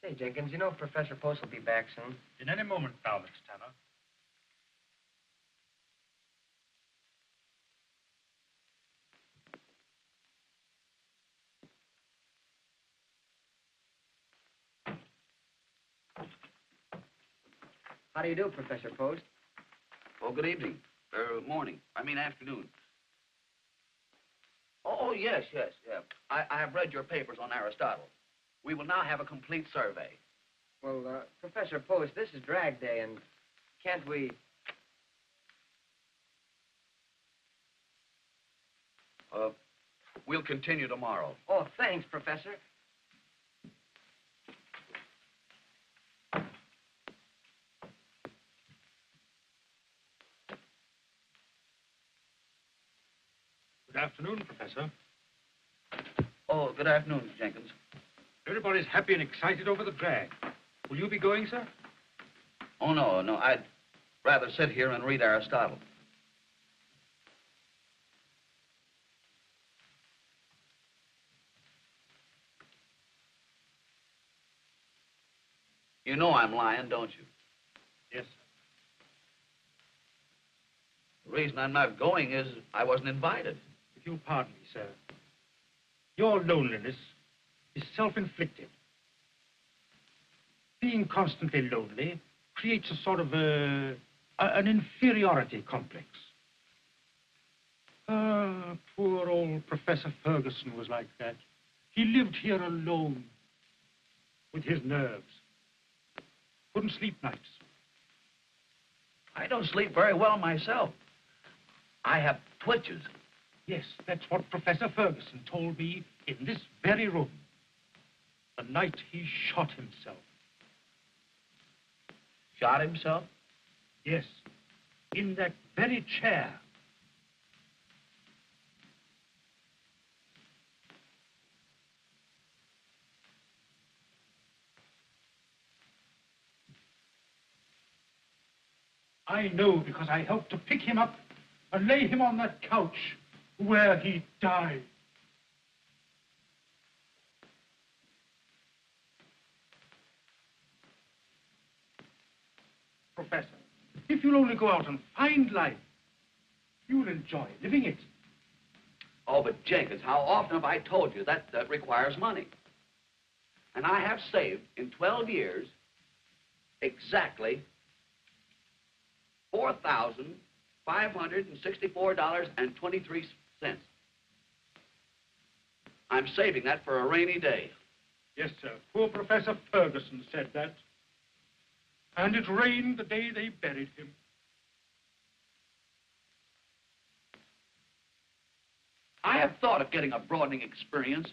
Say, Jenkins, you know Professor Post will be back soon. In any moment now, Mr. Tanner. How do you do, Professor Post? Oh, good evening. Morning. I mean afternoon. Oh, yes, yeah. I have read your papers on Aristotle. We will now have a complete survey. Well, Professor Post, this is drag day, and can't we... We'll continue tomorrow. Oh, thanks, Professor. Good afternoon, Professor. Oh, good afternoon, Jenkins. Everybody's happy and excited over the drag. Will you be going, sir? Oh, no. I'd rather sit here and read Aristotle. You know I'm lying, don't you? Yes, sir. The reason I'm not going is I wasn't invited. If you'll pardon me, sir, your loneliness is self-inflicted. Being constantly lonely creates a sort of an inferiority complex. Poor old Professor Ferguson was like that. He lived here alone with his nerves. Couldn't sleep nights. I don't sleep very well myself. I have twitches. Yes, that's what Professor Ferguson told me in this very room. The night he shot himself. Shot himself? Yes, in that very chair. I know because I helped to pick him up and lay him on that couch where he died. Professor, if you'll only go out and find life, you'll enjoy living it. Oh, but Jenkins, how often have I told you that requires money? And I have saved in 12 years exactly $4,564.23. I'm saving that for a rainy day. Yes, sir. Poor Professor Ferguson said that. And it rained the day they buried him. I have thought of getting a broadening experience,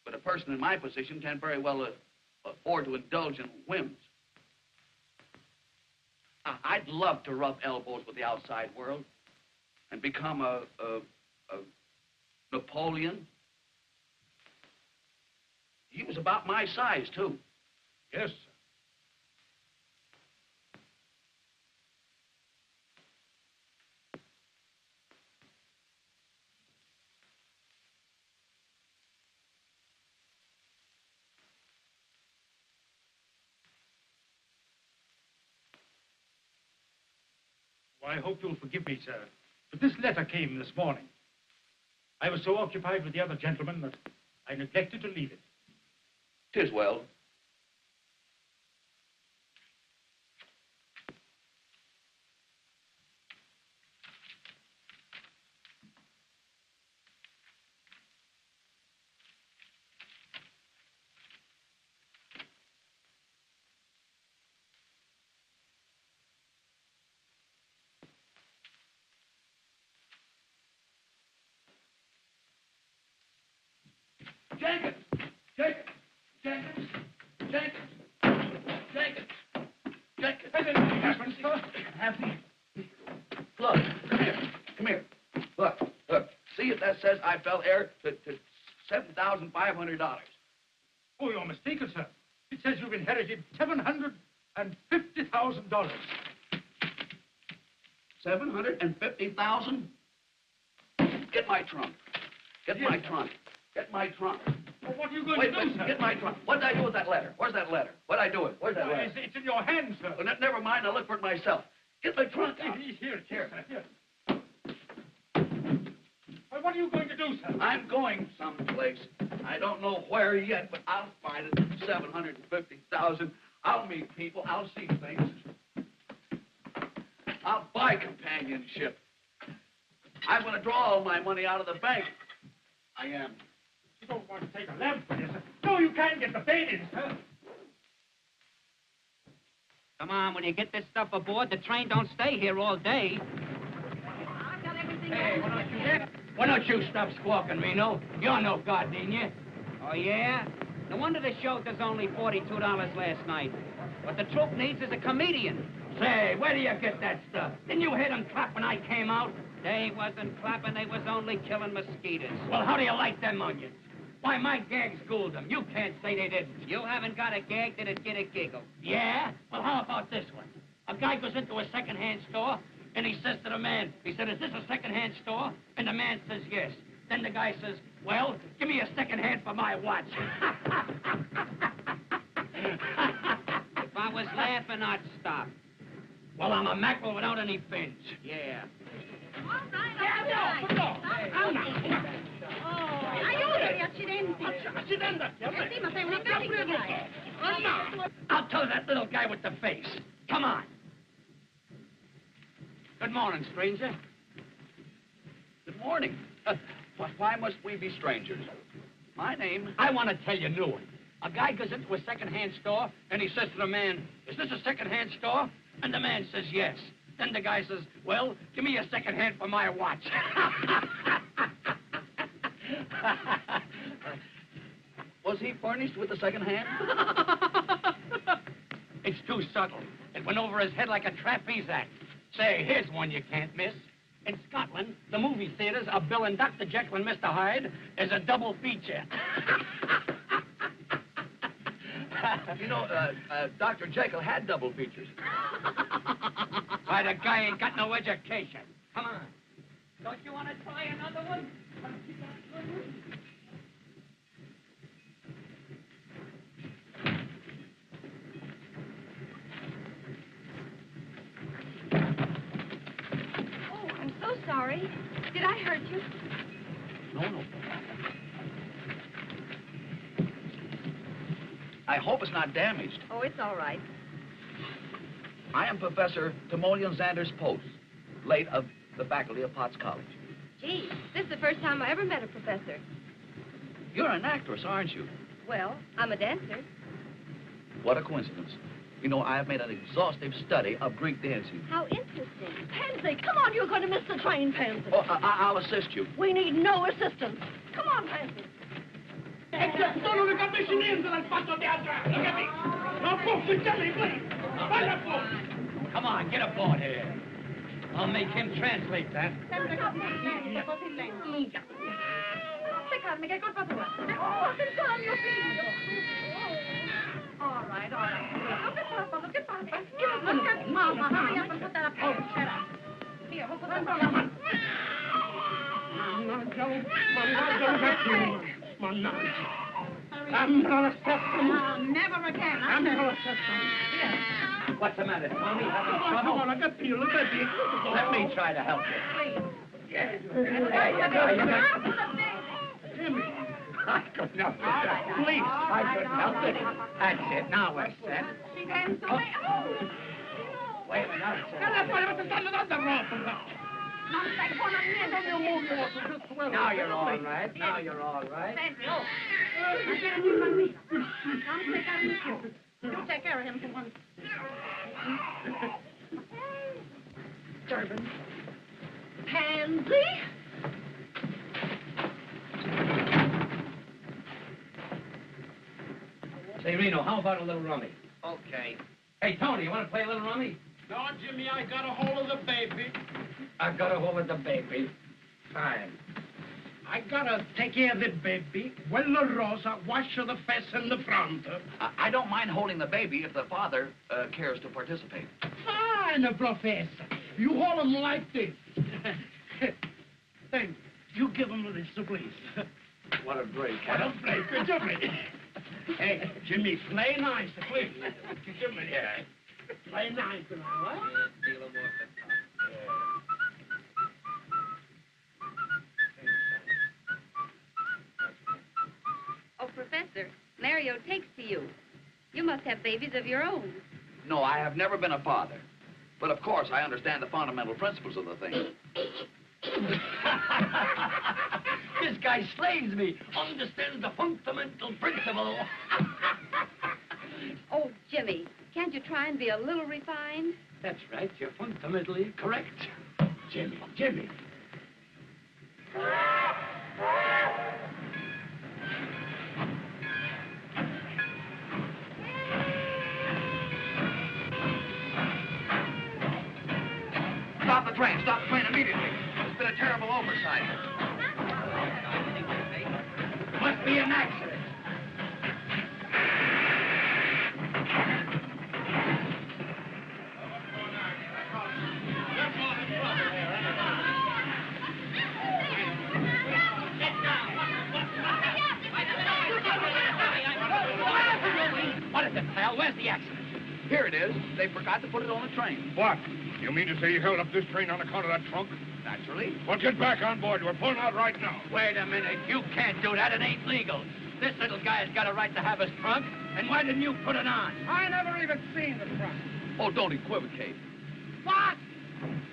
but a person in my position can't very well afford to indulge in whims. I'd love to rub elbows with the outside world and become a Napoleon. He was about my size, too. Yes, sir. Well, I hope you'll forgive me, sir, but this letter came this morning. I was so occupied with the other gentleman that I neglected to leave it. 'Tis well. Jenkins! Jenkins! Jenkins! Jenkins! Jenkins! Jenkins! Anything happened, sir? Happy. Look, come here. Look. See if that says I fell heir to $7,500. Oh, you're mistaken, sir. It says you've inherited $750,000. 750,000? Get my trunk. Get my trunk. Get my trunk. Well, what are you going Wait, to do, sir? get my trunk. What did I do with that letter? Where's that letter? What did I do with it? Where's that letter? It's in your hands, sir. Well, never mind. I'll look for it myself. Get my trunk out. Here, sir. Here. Well, what are you going to do, sir? I'm going someplace. I don't know where yet, but I'll find it. 750,000. I'll meet people. I'll see things. I'll buy companionship. I'm going to draw all my money out of the bank. I am. You don't want to take a lamp for this, sir. No, you can't get the bait in, sir. Come on, when you get this stuff aboard, the train don't stay here all day. I've got everything. Hey, why don't you stop squawking, Reno? You're no god, ain't you? Oh, yeah? No wonder the show does only $42 last night. What the troupe needs is a comedian. Say, where do you get that stuff? Didn't you hear them clap when I came out? They wasn't clapping, they was only killing mosquitoes. Well, how do you like them onions? Why, my gags schooled them. You can't say they didn't. You haven't got a gag that'd get a giggle. Yeah? Well, how about this one? A guy goes into a second-hand store, and he says to the man, he said, is this a second-hand store? And the man says, yes. Then the guy says, well, give me a second hand for my watch. If I was laughing, I'd stop. Well, I'm a mackerel without any fins. Yeah. All right. Aiutami, accidenti. Sì, ma sei una carica. I'll tell that little guy with the face. Come on. Good morning, stranger. Good morning. Why must we be strangers? My name... I want to tell you a new one. A guy goes into a second-hand store, and he says to the man, is this a second-hand store? And the man says, yes. Then the guy says, well, give me a second hand for my watch. Was he furnished with a second hand? It's too subtle. It went over his head like a trapeze act. Say, here's one you can't miss. In Scotland, the movie theaters are billing Dr. Jekyll and Mr. Hyde as a double feature. You know, Dr. Jekyll had double features. Why, the guy ain't got no education. Come on. Don't you want to try another one? Oh, I'm so sorry. Did I hurt you? No. I hope it's not damaged. Oh, it's all right. I am Professor Timoleon Xander's Post, late of the faculty of Potts College. Gee, this is the first time I ever met a professor. You're an actress, aren't you? Well, I'm a dancer. What a coincidence. You know, I have made an exhaustive study of Greek dancing. How interesting. Pansy, come on, you're going to miss the train, Pansy. Oh, I'll assist you. We need no assistance. Come on, Pansy. Sono le cabecine dal fatto teatro. Look at me. No, please. Come on, get aboard here. I'll make him translate that. Seccarmi, che colpa tua? Oh, attenzione al mio figlio. All right. Look at Papa. Look at Mama. Hurry up and put that up there. Shut up. Here, we'll put that on. Never again. What's the matter, Tommy? Having trouble? Let me try to help you. Yeah. There you go. I couldn't help it. Please, I couldn't help it. That's it. Now we're set. Wait a minute. Now you're all right. Now you're all right. You take care of him for once. Durbin. Pansy? Say, Reno, how about a little rummy? Okay. Hey, Tony, you want to play a little rummy? No, Jimmy, I got a hold of the baby. I got a hold of the baby. Fine. I gotta take care of the baby. Well, Rosa, wash the face in the front. I don't mind holding the baby if the father cares to participate. Fine, Professor. You hold him like this. Thank you. You give him this, please. What a break. What a break, Jimmy. Hey, Jimmy, play nice, please. Jimmy, yeah. Play nice, what? Oh, Professor, Mario takes to you. You must have babies of your own. No, I have never been a father. But of course, I understand the fundamental principles of the thing. This guy slays me. Understands the fundamental principle. Oh, Jimmy, can't you try and be a little refined? That's right. You're fundamentally correct. Jimmy. Stop the train immediately. There's been a terrible oversight. Must be an accident. What is it, pal? Where's the accident? Here it is. They forgot to put it on the train. What? You mean to say you held up this train on account of that trunk? Naturally. Well, get back on board. We're pulling out right now. Wait a minute. You can't do that. It ain't legal. This little guy's got a right to have his trunk. And why didn't you put it on? I never even seen the trunk. Oh, don't equivocate. What?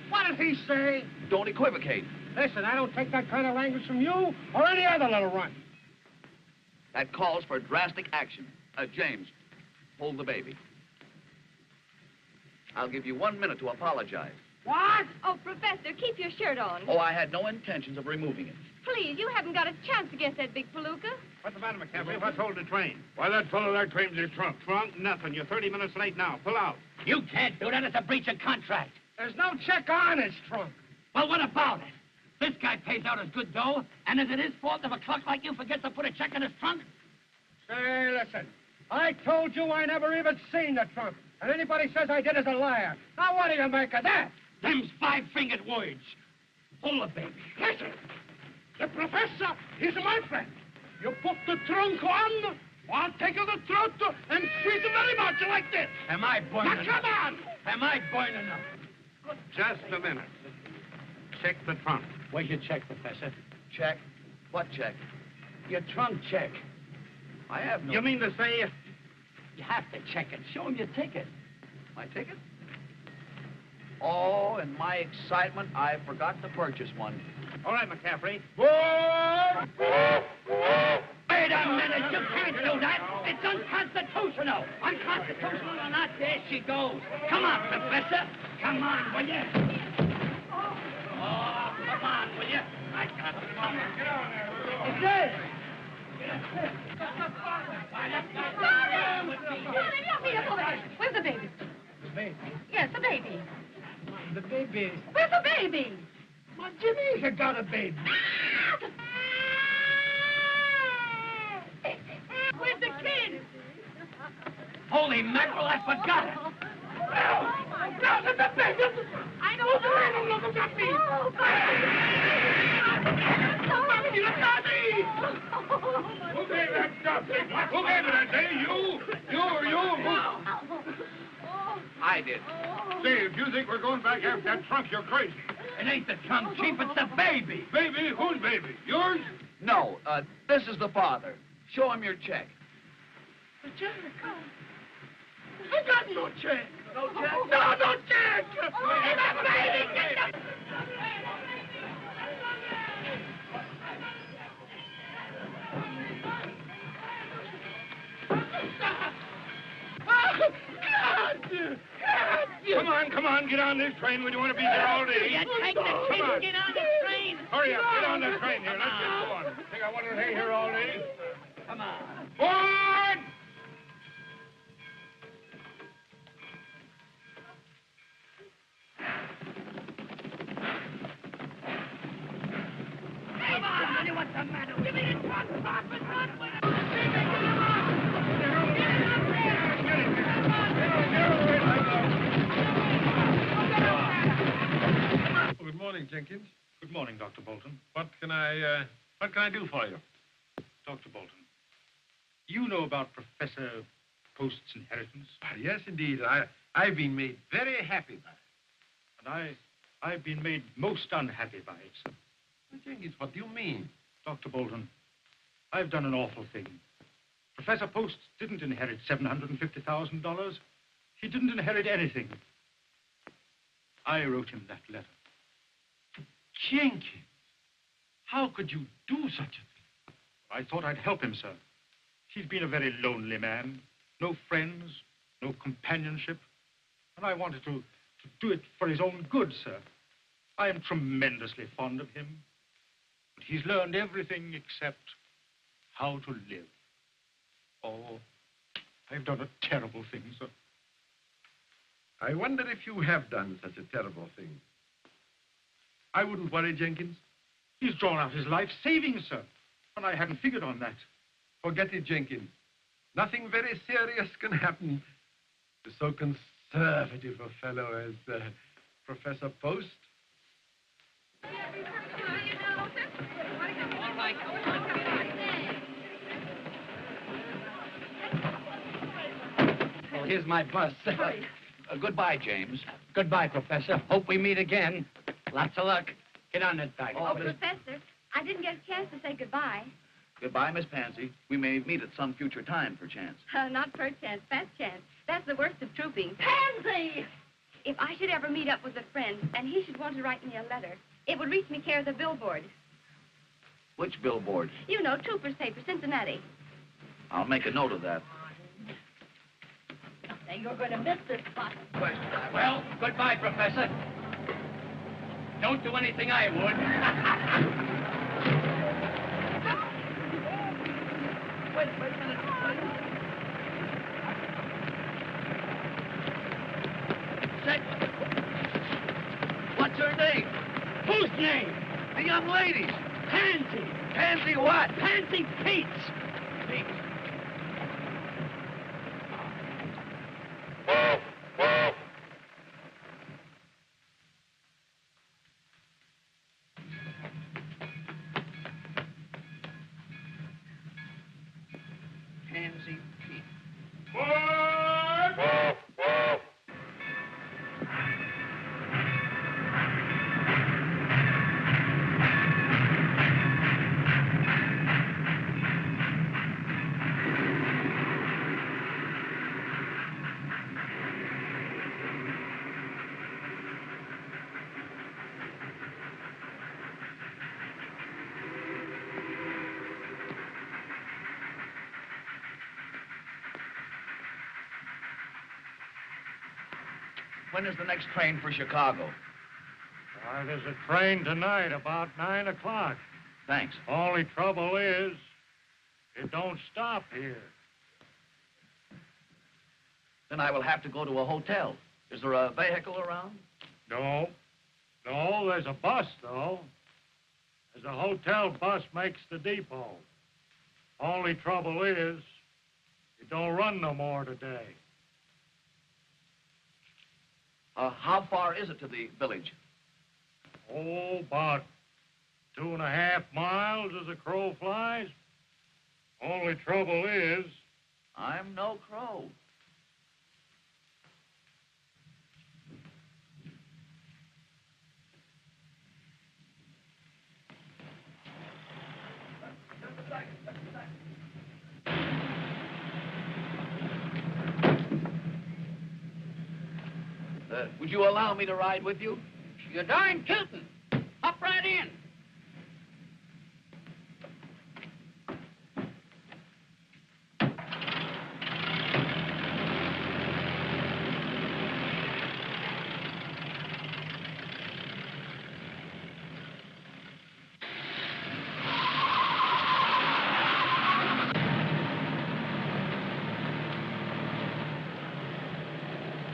What did he say? Don't equivocate. Listen, I don't take that kind of language from you or any other little runt. That calls for drastic action. James, hold the baby. I'll give you 1 minute to apologize. What? Oh, Professor, keep your shirt on. Oh, I had no intentions of removing it. Please, you haven't got a chance against that big palooka. What's the matter, McCaffrey? What's holding the train? Why, that fellow there claims his trunk. Trunk? Nothing. You're 30 minutes late now. Pull out. You can't do that. It's a breach of contract. There's no check on his trunk. Well, what about it? This guy pays out his good dough, and is it his fault if a clerk like you forgets to put a check in his trunk? Say, listen. I told you I never even seen the trunk. And anybody says I did is a liar. Now, what do you make of that? Them's five-fingered words. Pull the baby. Listen. The professor is my friend. You put the trunk on, I'll take out the throat and squeeze it very much like this. Am I boiling? Now, come on. Am I boiling up? Just a minute. Check the trunk. Where's your check, Professor? Check? What check? Your trunk check. I have no... You mean to say... You have to check it. Show him your ticket. My ticket? Oh, in my excitement, I forgot to purchase one. All right, McCaffrey. Wait a minute. You can't do that. It's unconstitutional. Unconstitutional or not, there she goes. Come on, Professor. Come on, will you? Oh, come on, will you? I got it. Come on. Get on there. It's this. Where's the baby? The baby? Yes, the baby. The baby? Where's the baby? My Jimmy's got a baby. Where's the kid? Holy mackerel, I forgot it. Now, the baby! I know. Look at me! Who gave that stuff? Who gave it that day? You? I did. Say, if you think we're going back after that trunk, you're crazy. It ain't the trunk, Chief, it's the baby. Baby? Whose baby? Yours? No, this is the father. Show him your check. The check? I got no check. No check? No check! Get the baby! Get the... Come on, get on this train. We don't want to be here all day. You take the kid and get on the train. Hurry up, get on the train here. Let's get going. Think I want to stay here all day? Come on. Forward! Come on, honey, what's the matter with you? Give me the trunk, Robert, run with it. Good morning, Jenkins. Good morning, Dr. Bolton. What can I do for you? Dr. Bolton, you know about Professor Post's inheritance? Yes, indeed. I've been made very happy by it. And I've been made most unhappy by it, sir. Well, Jenkins, what do you mean? Dr. Bolton, I've done an awful thing. Professor Post didn't inherit $750,000. He didn't inherit anything. I wrote him that letter. Jenkins, how could you do such a thing? I thought I'd help him, sir. He's been a very lonely man. No friends, no companionship. And I wanted to do it for his own good, sir. I am tremendously fond of him. But he's learned everything except how to live. Oh, I've done a terrible thing, sir. I wonder if you have done such a terrible thing. I wouldn't worry, Jenkins. He's drawn out his life savings, sir. And I hadn't figured on that. Forget it, Jenkins. Nothing very serious can happen to so conservative a fellow as Professor Post. Well, here's my bus. Goodbye, James. Goodbye, Professor. Hope we meet again. Lots of luck. Get on that bike. Oh, Professor, I didn't get a chance to say goodbye. Goodbye, Miss Pansy. We may meet at some future time, perchance. Not per chance, fast chance. That's the worst of trooping. Pansy! If I should ever meet up with a friend and he should want to write me a letter, it would reach me care of the billboard. Which billboard? You know, Trooper's paper, Cincinnati. I'll make a note of that. Now you're going to miss this spot. Well, goodbye, Professor. Don't do anything I would. Wait a minute. Say, what's her name? Whose name? The young lady's. Pansy. Pansy what? Pansy Pete's. Pete. Pansy Pete. When is the next train for Chicago? There's a train tonight about 9 o'clock. Thanks. Only trouble is, it don't stop here. Then I will have to go to a hotel. Is there a vehicle around? No, there's a bus, though. There's a hotel bus makes the depot. Only trouble is, it don't run no more today. How far is it to the village? Oh, about 2.5 miles as a crow flies. Only trouble is, I'm no crow. Would you allow me to ride with you? You're darn tootin'. Hop right in.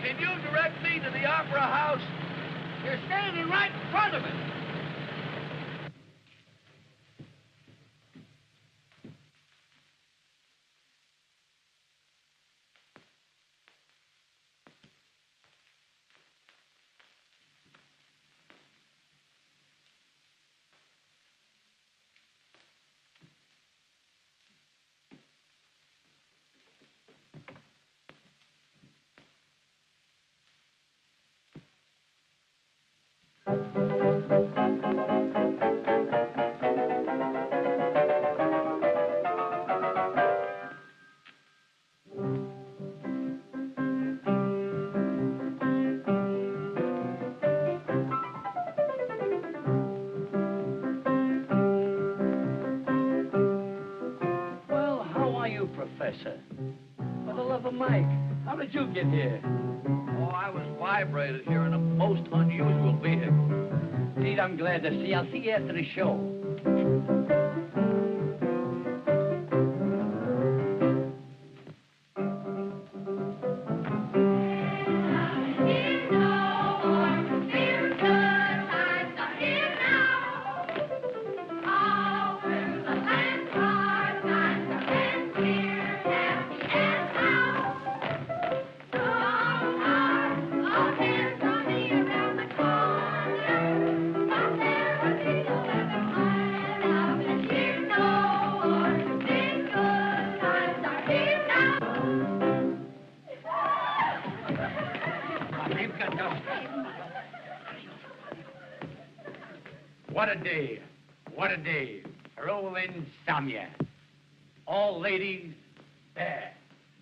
Can you direct me to the Opera House? You're standing right in front of it. Professor. For the love of Mike, how did you get here? Oh, I was vibrated here in a most unusual vehicle. Indeed, I'm glad to see. I'll see you after the show. What a day. What a day. Rolling Samya. All ladies there.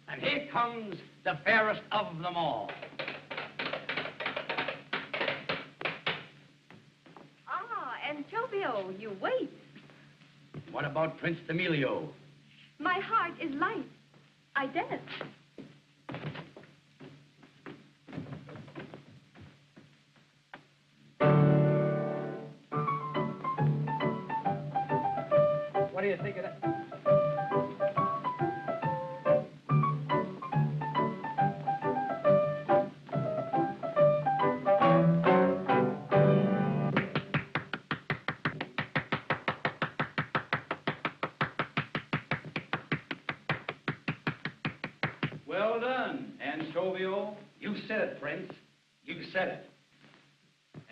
And here comes the fairest of them all. Ah, Antonio, you wait. What about Prince Emilio? My heart is light. I dance. What do you think of that? Well done, Antonio. You said it, Prince. You said it.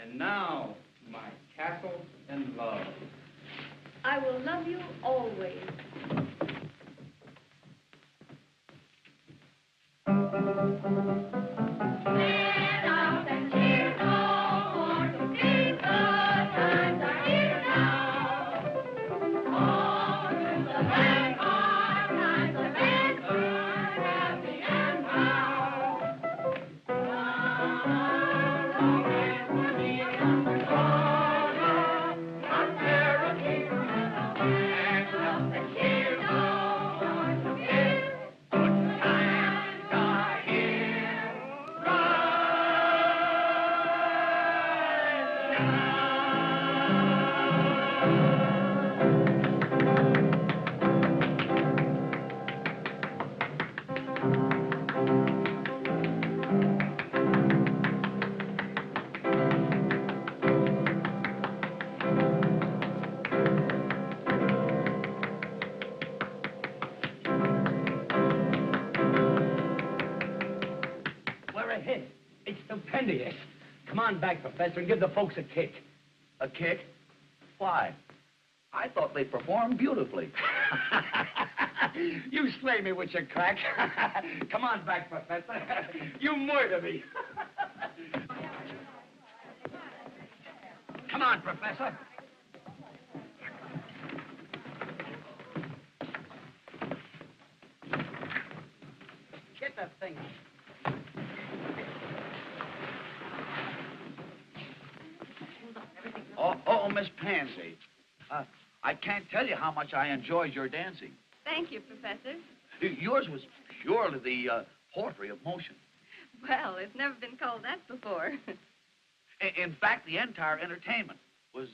And now, my castle and love. I will love you always. We're a hit. It's stupendous. Come on back, Professor, and give the folks a kick. A kick? Why? I thought they performed beautifully. You slay me with your crack. Come on back, Professor. You murder me. Come on, Professor. Get that thing. Oh, Miss Pansy. I can't tell you how much I enjoyed your dancing. Thank you, Professor. Yours was purely the poetry of motion. Well, it's never been called that before. In fact, the entire entertainment was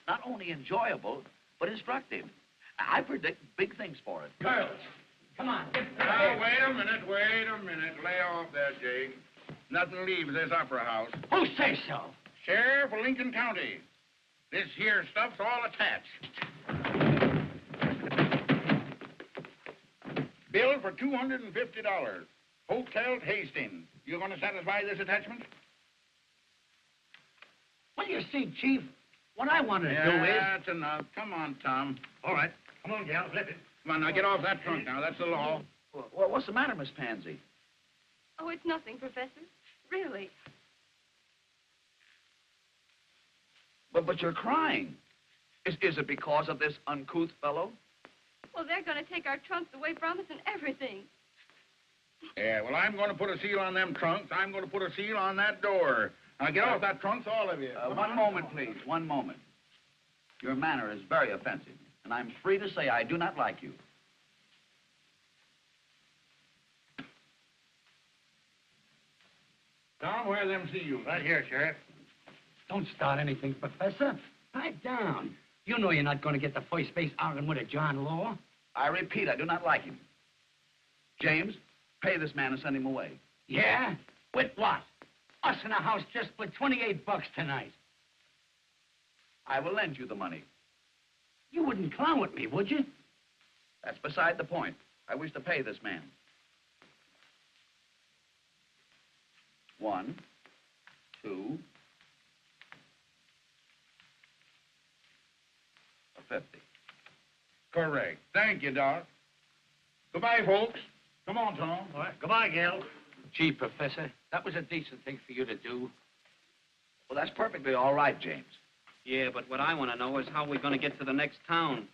not only enjoyable, but instructive. I predict big things for it. Girls, come on. Now, wait a minute. Lay off there, Jake. Nothing leaves this opera house. Who says so? Sheriff of Lincoln County. This here stuff's all attached. Bill for $250. Hotel Hastings. You going to satisfy this attachment? Well, you see, Chief, what I want to do is... That's enough. Come on, Tom. All right. Come on, gal, flip it. Come on, now get off that trunk now. That's the law. Well, what's the matter, Miss Pansy? Oh, it's nothing, Professor. Really. But you're crying. Is it because of this uncouth fellow? Well, they're going to take our trunks away from us and everything. Yeah, well, I'm going to put a seal on them trunks. I'm going to put a seal on that door. Now, get off that trunks, all of you. One moment, please. One moment. Your manner is very offensive, and I'm free to say I do not like you. Tom, where are them seals? Right here, Sheriff. Don't start anything, Professor. Pipe down. You know you're not going to get the first base arguing with a John Law. I repeat, I do not like him. James, pay this man and send him away. Yeah? With what? Us in a house just for $28 tonight. I will lend you the money. You wouldn't clown with me, would you? That's beside the point. I wish to pay this man. 1, 2, $50. Correct. Thank you, Doc. Goodbye, folks. Come on, Tom. All right. Goodbye, Gil. Gee, Professor, that was a decent thing for you to do. Well, that's perfectly all right, James. Yeah, but what I want to know is how we're going to get to the next town.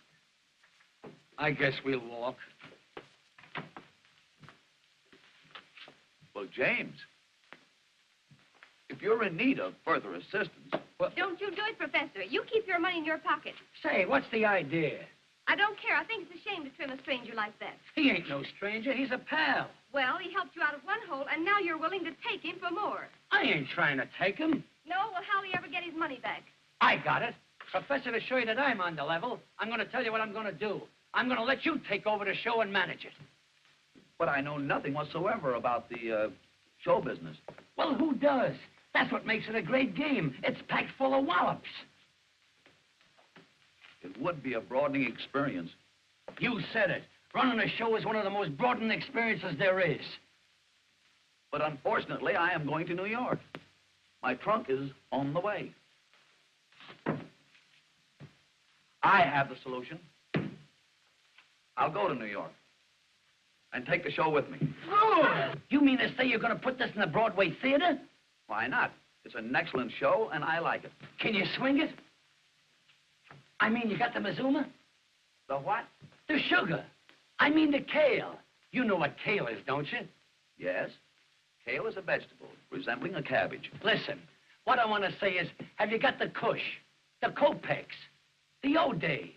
I guess we'll walk. Well, James, if you're in need of further assistance... Well, don't you do it, Professor. You keep your money in your pocket. Say, what's the idea? I don't care. I think it's a shame to trim a stranger like that. He ain't no stranger. He's a pal. Well, he helped you out of one hole, and now you're willing to take him for more. I ain't trying to take him. No? Well, how'll he ever get his money back? I got it. Professor, to show you that I'm on the level, I'm going to tell you what I'm going to do. I'm going to let you take over the show and manage it. But I know nothing whatsoever about the show business. Well, who does? That's what makes it a great game. It's packed full of wallops. It would be a broadening experience. You said it. Running a show is one of the most broadening experiences there is. But unfortunately, I am going to New York. My trunk is on the way. I have the solution. I'll go to New York and take the show with me. Oh! You mean to say you're going to put this in the Broadway theater? Why not? It's an excellent show, and I like it. Can you swing it? I mean, you got the Mazuma? The what? The sugar. I mean the kale. You know what kale is, don't you? Yes. Kale is a vegetable resembling a cabbage. Listen, what I want to say is, have you got the Kush, the Kopex, the O'Day,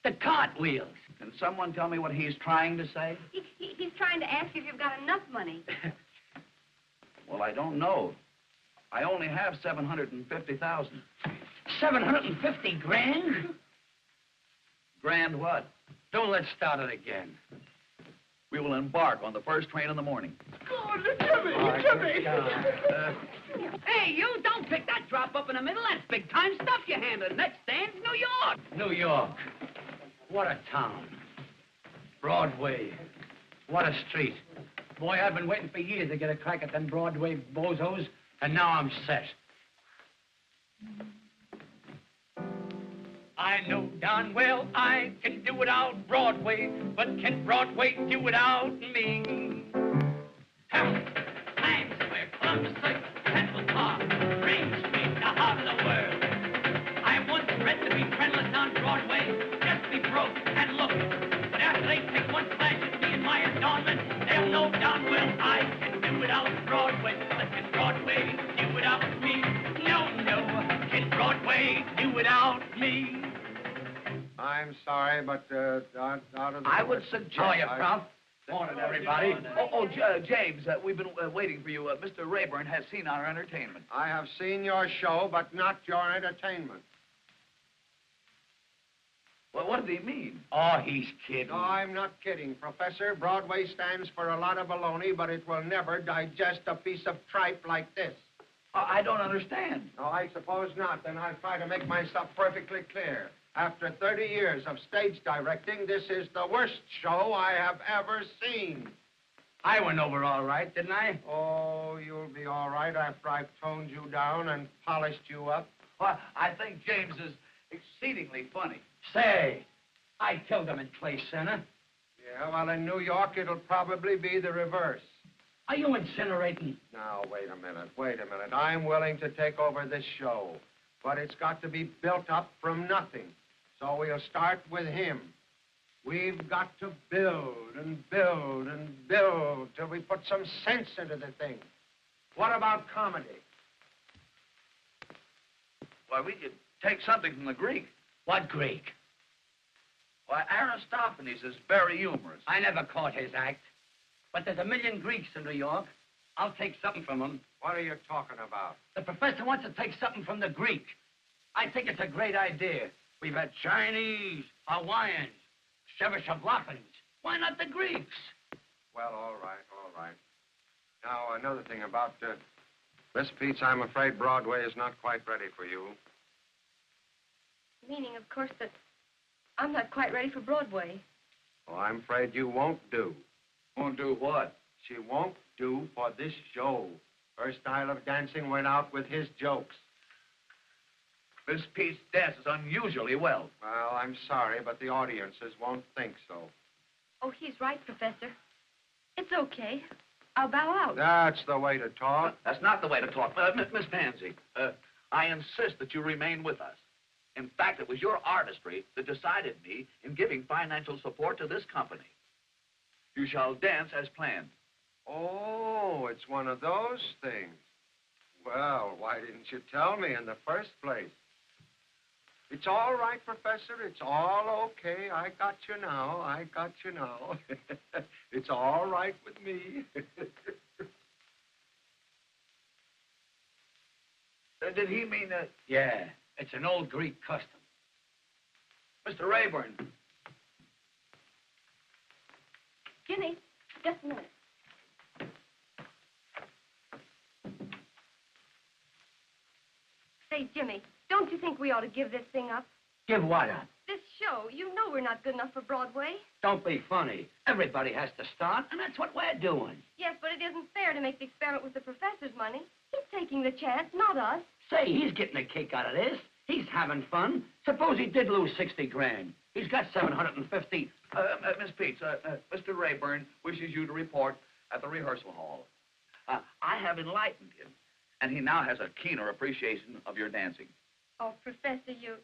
the cartwheels? Can someone tell me what he's trying to say? He's trying to ask if you've got enough money. Well, I don't know. I only have $750,000. 750 grand? Grand what? Don't let's start it again. We will embark on the first train in the morning. Oh, Jimmy! Hey, you don't pick that drop up in the middle. That's big-time stuff you handled. Next stand's New York. New York. What a town. Broadway. What a street. Boy, I've been waiting for years to get a crack at them Broadway bozos, and now I'm set. I know darn well I can do without Broadway, but can Broadway do without me? Times Square, Columbus Circle, Central Park, Main Street, the heart of the world. I once read to be friendless on Broadway, just be broke and look. But after they take one flash at me and my adornment, they'll know darn well I can do without Broadway, but can Broadway do without me? No, can Broadway do without me? I'm sorry, but out of the... I would suggest... How are you, Prof? Morning, everybody. James, we've been waiting for you. Mr. Rayburn has seen our entertainment. I have seen your show, but not your entertainment. Well, what did he mean? Oh, he's kidding. No, I'm not kidding, Professor. Broadway stands for a lot of baloney, but it will never digest a piece of tripe like this. I don't understand. No, I suppose not. Then I'll try to make myself perfectly clear. After 30 years of stage directing, this is the worst show I have ever seen. I went over all right, didn't I? Oh, you'll be all right after I've toned you down and polished you up. Well, I think James is exceedingly funny. Say, I killed him in Clay Center. Yeah, well, in New York, it'll probably be the reverse. Are you incinerating? Now, wait a minute. I'm willing to take over this show, but it's got to be built up from nothing. So we'll start with him. We've got to build and build and build till we put some sense into the thing. What about comedy? Why, we could take something from the Greek. What Greek? Why, Aristophanes is very humorous. I never caught his act. But there's a million Greeks in New York. I'll take something from him. What are you talking about? The professor wants to take something from the Greek. I think it's a great idea. We've had Chinese, Hawaiians, Czechoslovakians. Why not the Greeks? Well, all right, all right. Now, another thing about Miss Peets, I'm afraid Broadway is not quite ready for you. Meaning, of course, that I'm not quite ready for Broadway. Well, I'm afraid you won't do. Won't do what? She won't do for this show. Her style of dancing went out with his jokes. Miss Peets dances unusually well. Well, I'm sorry, but the audiences won't think so. Oh, he's right, Professor. It's okay. I'll bow out. That's the way to talk. That's not the way to talk. Miss Pansy, I insist that you remain with us. In fact, it was your artistry that decided me in giving financial support to this company. You shall dance as planned. Oh, it's one of those things. Well, why didn't you tell me in the first place? It's all right, Professor. It's all okay. I got you now. I got you now. It's all right with me. Did he mean that? Yeah, it's an old Greek custom. Mr. Rayburn. Ginny, just a minute. Say, Jimmy, don't you think we ought to give this thing up? Give what up? This show, you know we're not good enough for Broadway. Don't be funny. Everybody has to start, and that's what we're doing. Yes, but it isn't fair to make the experiment with the professor's money. He's taking the chance, not us. Say, he's getting a kick out of this. He's having fun. Suppose he did lose 60 grand. He's got 750. Miss Peets, Mr. Rayburn wishes you to report at the rehearsal hall. I have enlightened him, and he now has a keener appreciation of your dancing. Oh, Professor, you...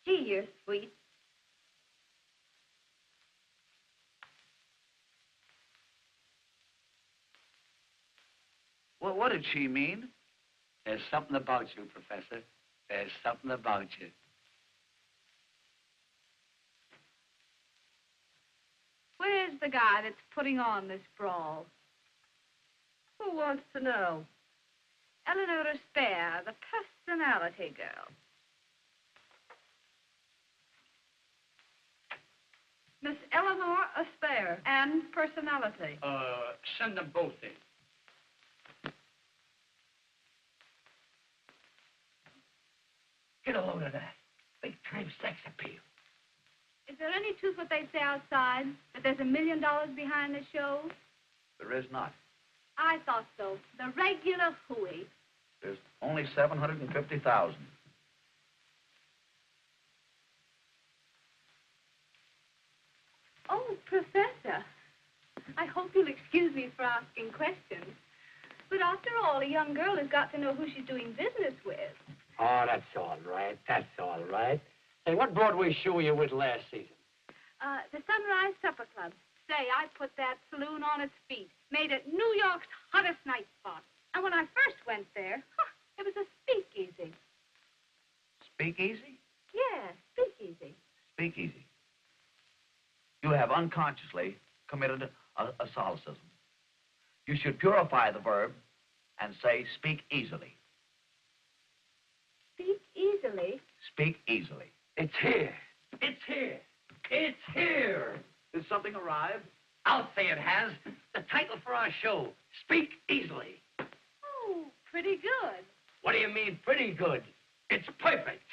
Gee, you're sweet. Well, what did she mean? There's something about you, Professor. There's something about you. Where's the guy that's putting on this brawl? Who wants to know? Eleanor Spare, the personality girl. Miss Eleanor Aspare and personality. Send them both in. Get a load of that. Big-time sex appeal. Is there any truth what they say outside? That there's $1 million behind the show? There is not. I thought so. The regular hooey. There's only 750,000. Oh, Professor. I hope you'll excuse me for asking questions. But after all, a young girl has got to know who she's doing business with. Oh, that's all right. That's all right. Hey, what Broadway show were you with last season? The Sunrise Supper Club. Say, I put that saloon on its feet. Made it New York's hottest night spot. And when I first went there, it was a speakeasy. Speakeasy? Yeah, speakeasy. Speakeasy. You have unconsciously committed a solecism. You should purify the verb and say speak easily. Speak easily? Speak easily. It's here. It's here. It's here. Did something arrive? I'll say it has. The title for our show, Speak Easily. Oh, pretty good. What do you mean, pretty good? It's perfect.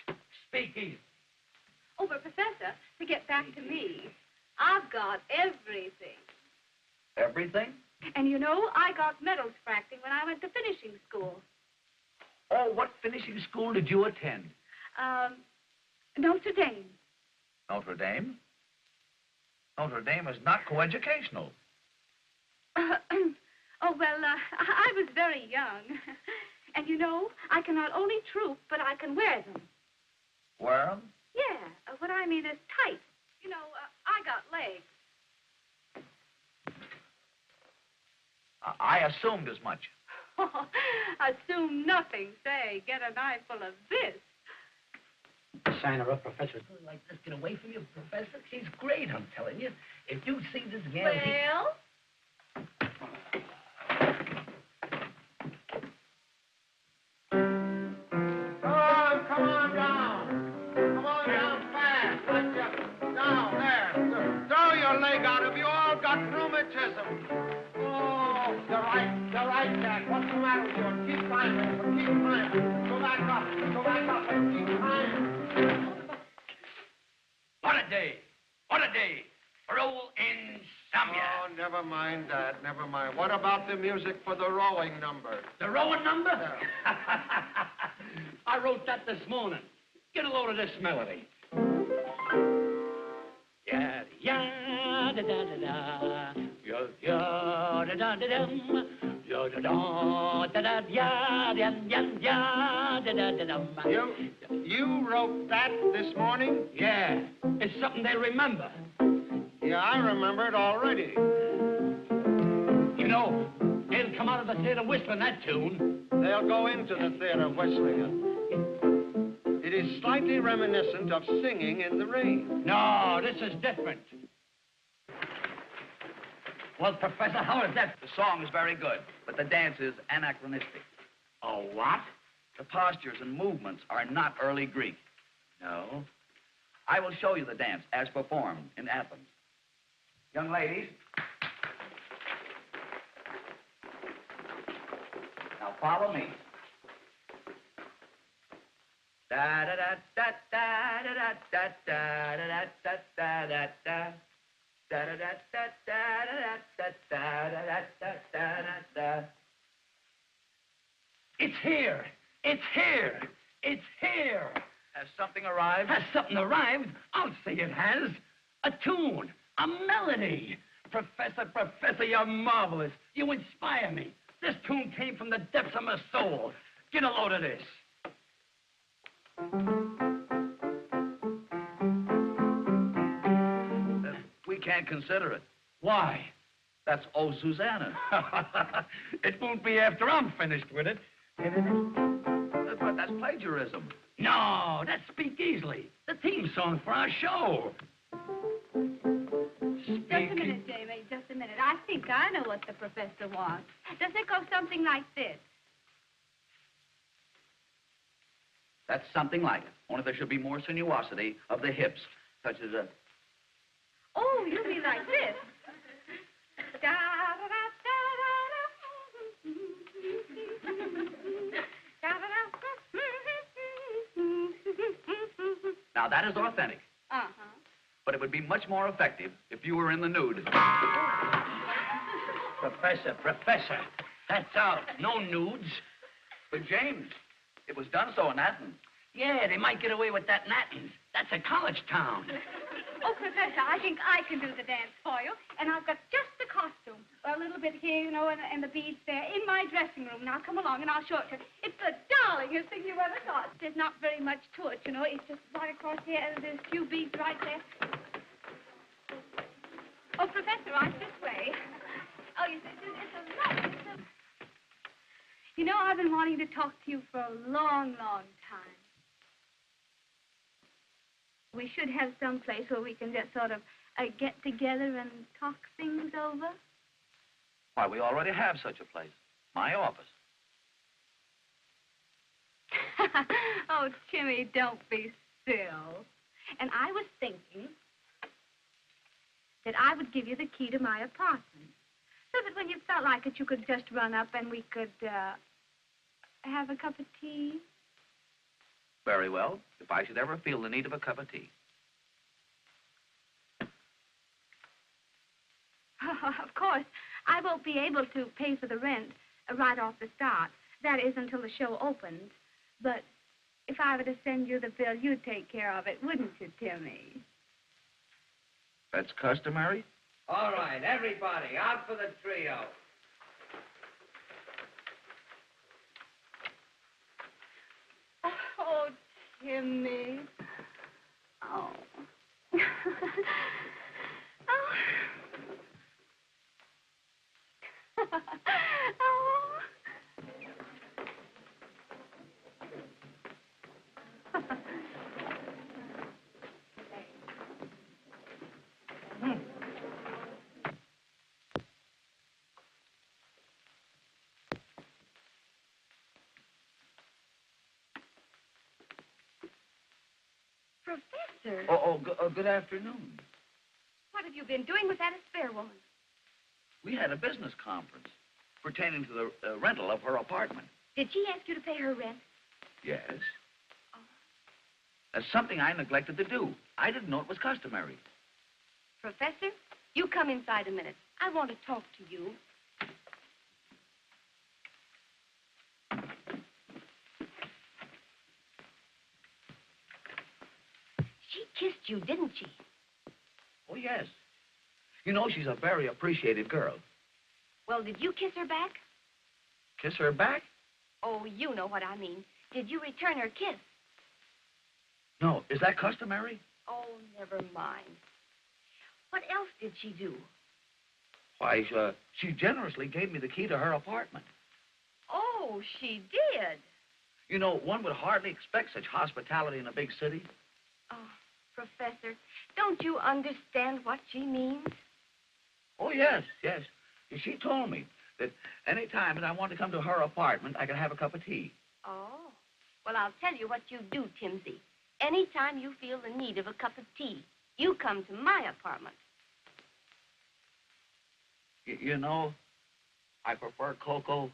Speak easy. Oh, but Professor, to get back to me, I've got everything. Everything? And you know, I got medals for acting when I went to finishing school. Oh, what finishing school did you attend? Notre Dame. Notre Dame? Notre Dame is not coeducational. Oh, well, I was very young. And you know, I can not only troop, but I can wear them. Wear them? Yeah, what I mean is tight. You know, I got legs. I assumed as much. Assume nothing. Say, get an eyeful of this. sign her up, Professor. Like this, get away from you, Professor. She's great, I'm telling you. If you see this gal... Well? Come on down. Come on down fast. Let's just down there. Throw your leg out. Have you all got rheumatism? Oh, you're right, Jack. What's the matter with you? Keep climbing, keep climbing. Go back up, and keep climbing. What a day. What a day. For old insomnia. Oh, never mind that. Never mind. What about the music for the rowing number? The rowing number? I wrote that this morning. Get a load of this melody. Ya ya da da da da. Ya ya da da da dum. Ya da da da da ya ya ya da da da dum. You wrote that this morning? Yeah, it's something they remember. Yeah, I remember it already. You know, they'll come out of the theater whistling that tune. They'll go into the theater whistling it. It is slightly reminiscent of singing in the rain. No, this is different. Well, Professor, how is that? The song is very good, but the dance is anachronistic. Oh, what? The postures and movements are not early Greek. No. I will show you the dance as performed in Athens. Young ladies. Now follow me. Da da da da da da da da da da da da da. Da da da da da da da da da da da. It's here. It's here. It's here. Has something arrived? Has something arrived? I'll say it has. A tune. A melody. Professor, you're marvelous. You inspire me. This tune came from the depths of my soul. Get a load of this. We can't consider it. Why? That's Oh, Susanna. It won't be after I'm finished with it. But that's plagiarism. No, that's Speak Easily, the theme song for our show. Just a minute, Jamie, just a minute. I think I know what the professor wants. Doesn't it go something like this? That's something like it. Only there should be more sinuosity of the hips, such as a... Oh, you mean like this? Now, that is authentic. Uh-huh. But it would be much more effective if you were in the nude. Professor, that's out. No nudes. But, James, it was done so in Athens. Yeah, they might get away with that in Athens. That's a college town. Oh, Professor, I think I can do the dance for you. And I've got just the costume. A little bit here, you know, and the beads there in my dressing room. Now, come along and I'll show it to you. It's the darlingest thing you ever saw. There's not very much to it, you know. It's just right across here, and there's a few beads right there. Oh, Professor, right this way. Oh, you see, it's a lot. You know, I've been wanting to talk to you for a long, long time. We should have some place where we can just sort of get together and talk things over. Why, we already have such a place. My office. Oh, Timmy, don't be still. And I was thinking that I would give you the key to my apartment. So that when you felt like it, you could just run up and we could, have a cup of tea. Very well, if I should ever feel the need of a cup of tea. Of course, I won't be able to pay for the rent right off the start. That is until the show opens. But if I were to send you the bill, you'd take care of it, wouldn't you, Timmy? That's customary? All right, everybody, out for the trio. Oh, Timmy. Oh. Oh. Professor, Good afternoon. what have you been doing with that spare woman? We had a business conference pertaining to the rental of her apartment. Did she ask you to pay her rent? Yes. Oh. That's something I neglected to do. I didn't know it was customary. Professor, you come inside a minute. I want to talk to you. She kissed you, didn't she? Oh, yes. You know, she's a very appreciated girl. Well, did you kiss her back? Kiss her back? Oh, you know what I mean. Did you return her kiss? No. Is that customary? Oh, never mind. What else did she do? Why, she generously gave me the key to her apartment. Oh, she did. You know, one would hardly expect such hospitality in a big city. Oh, Professor, don't you understand what she means? Oh, yes. She told me that any time that I want to come to her apartment, I can have a cup of tea. Oh, well, I'll tell you what you do, Timsy. Anytime you feel the need of a cup of tea, you come to my apartment. You know, I prefer cocoa.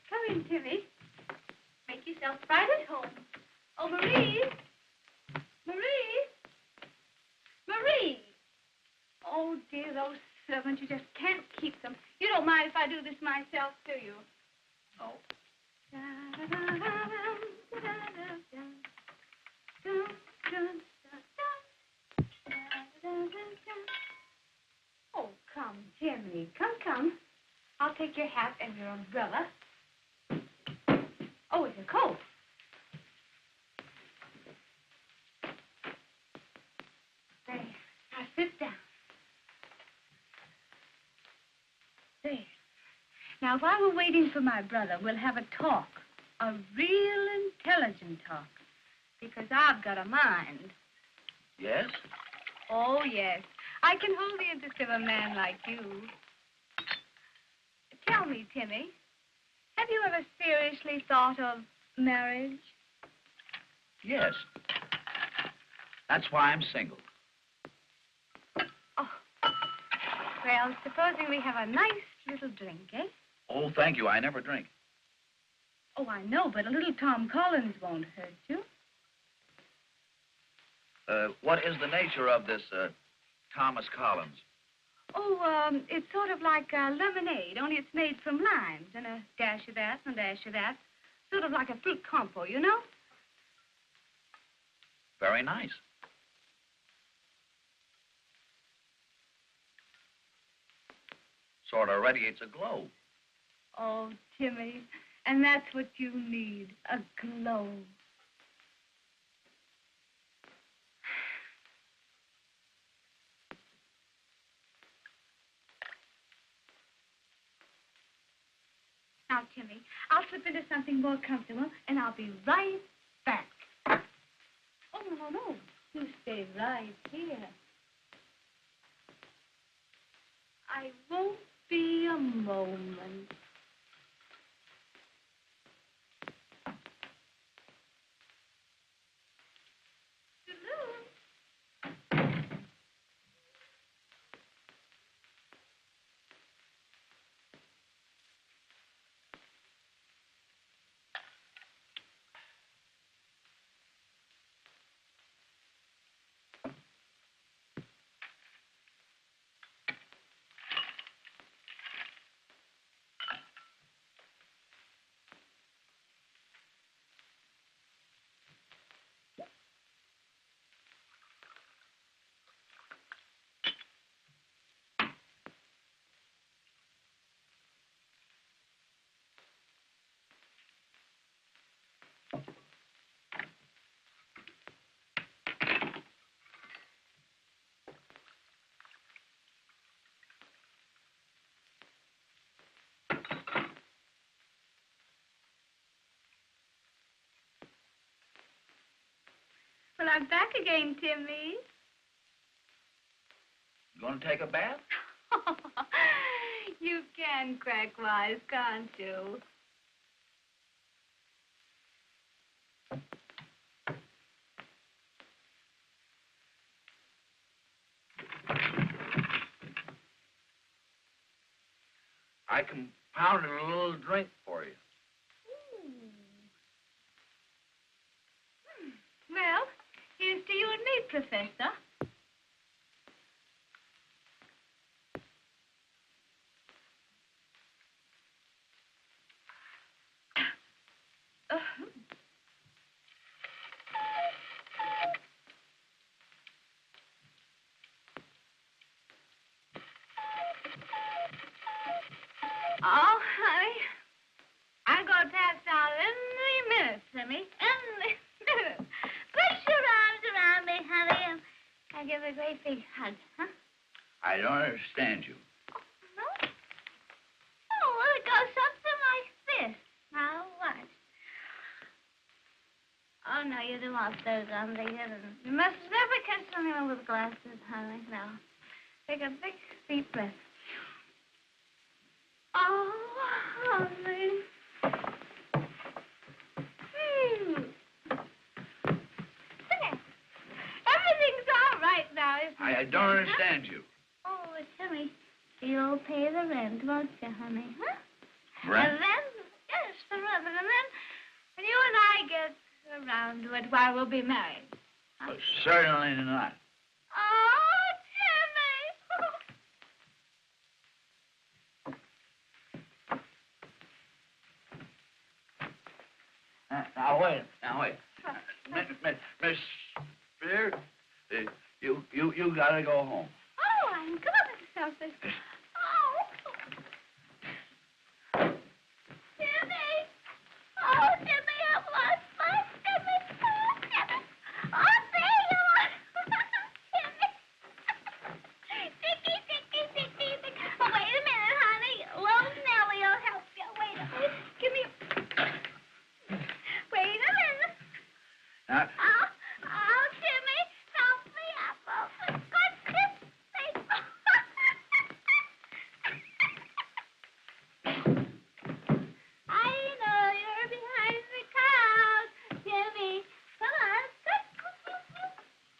Come in, Timmy. Make yourself right at home. Oh, Marie! Marie! Marie! Oh, dear, those servants, you just can't keep them. You don't mind if I do this myself, do you? Oh. Oh, come, Timmy. Come. I'll take your hat and your umbrella. Oh, it's a coat. There. Now sit down. There. Now, while we're waiting for my brother, we'll have a talk. A real intelligent talk. Because I've got a mind. Yes? Oh, yes. I can hold the interest of a man like you. Tell me, Timmy, have you ever seriously thought of marriage? Yes. That's why I'm single. Oh. Well, supposing we have a nice little drink, eh? Oh, thank you. I never drink. Oh, I know, but a little Tom Collins won't hurt you. What is the nature of this, Thomas Collins? Oh, it's sort of like lemonade, only it's made from limes and a dash of that and a dash of that. Sort of like a fruit compo, you know? Very nice. Sort of radiates a glow. Oh, Timmy, and that's what you need, a glow. Now, Timmy, I'll slip into something more comfortable, and I'll be right back. Oh, no. You stay right here. I won't be a moment. Well, I'm back again, Timmy. You going to take a bath? You can crack wise, can't you? I compounded a little drink for you. Well, here's to you and me, Professor. Oh, honey, I'm going to pass out any minute, Timmy. Any minute. Put your arms around me, honey, and I'll give a great big hug, huh? I don't understand you. No? Oh, well, it goes something like this. Now, watch. Oh, no, you don't want those on the other. You must never catch anyone with glasses, honey. Now, take a big, deep breath. Oh, honey. There. Everything's all right now, isn't it? I don't understand you. Oh, Timmy, you'll pay the rent, won't you, honey? Huh? Rent? And then, yes, the rent. And then, when you and I get around to it, why, we'll be married. Huh? Certainly not. Oh, Timmy. Now, wait. Miss Spear, you gotta go home. Oh, I'm glad it's something. Oh. Timmy. Oh, Timmy, I've lost my Timmy. Oh, Timmy. Oh, there you are. Timmy. Ticky. Oh, wait a minute, honey. Little Nellie will help you. Wait a minute. Give me Wait a minute. Oh, Timmy, help me up. Oh, for goodness sake. I know you're behind the crowd, Timmy. Come on.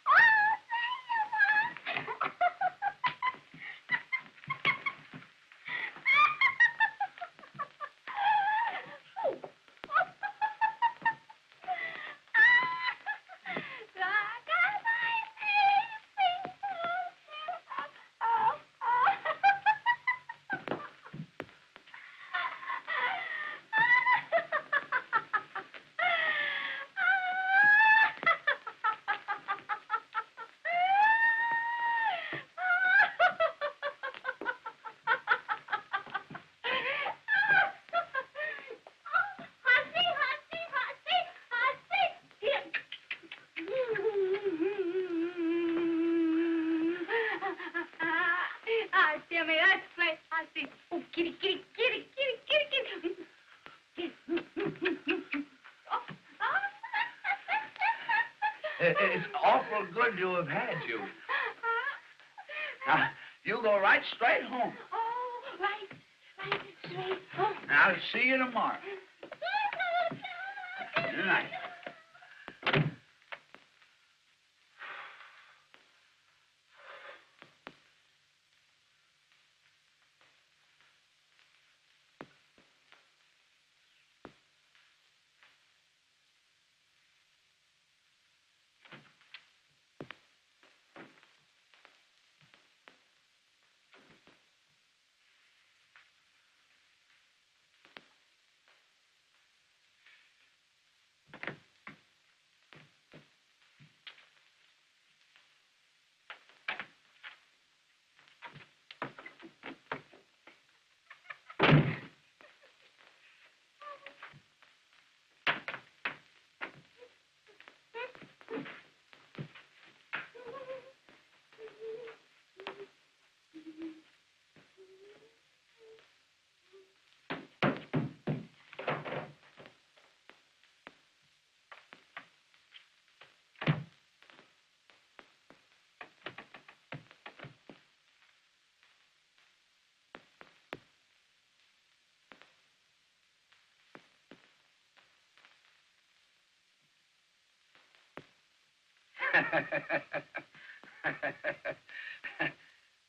Oh, there you are. Timmy, let's play Hussy. Oh, kitty. It's awful good to have had you. Now, you go right straight home. Oh, right straight home. I'll see you tomorrow. Good night.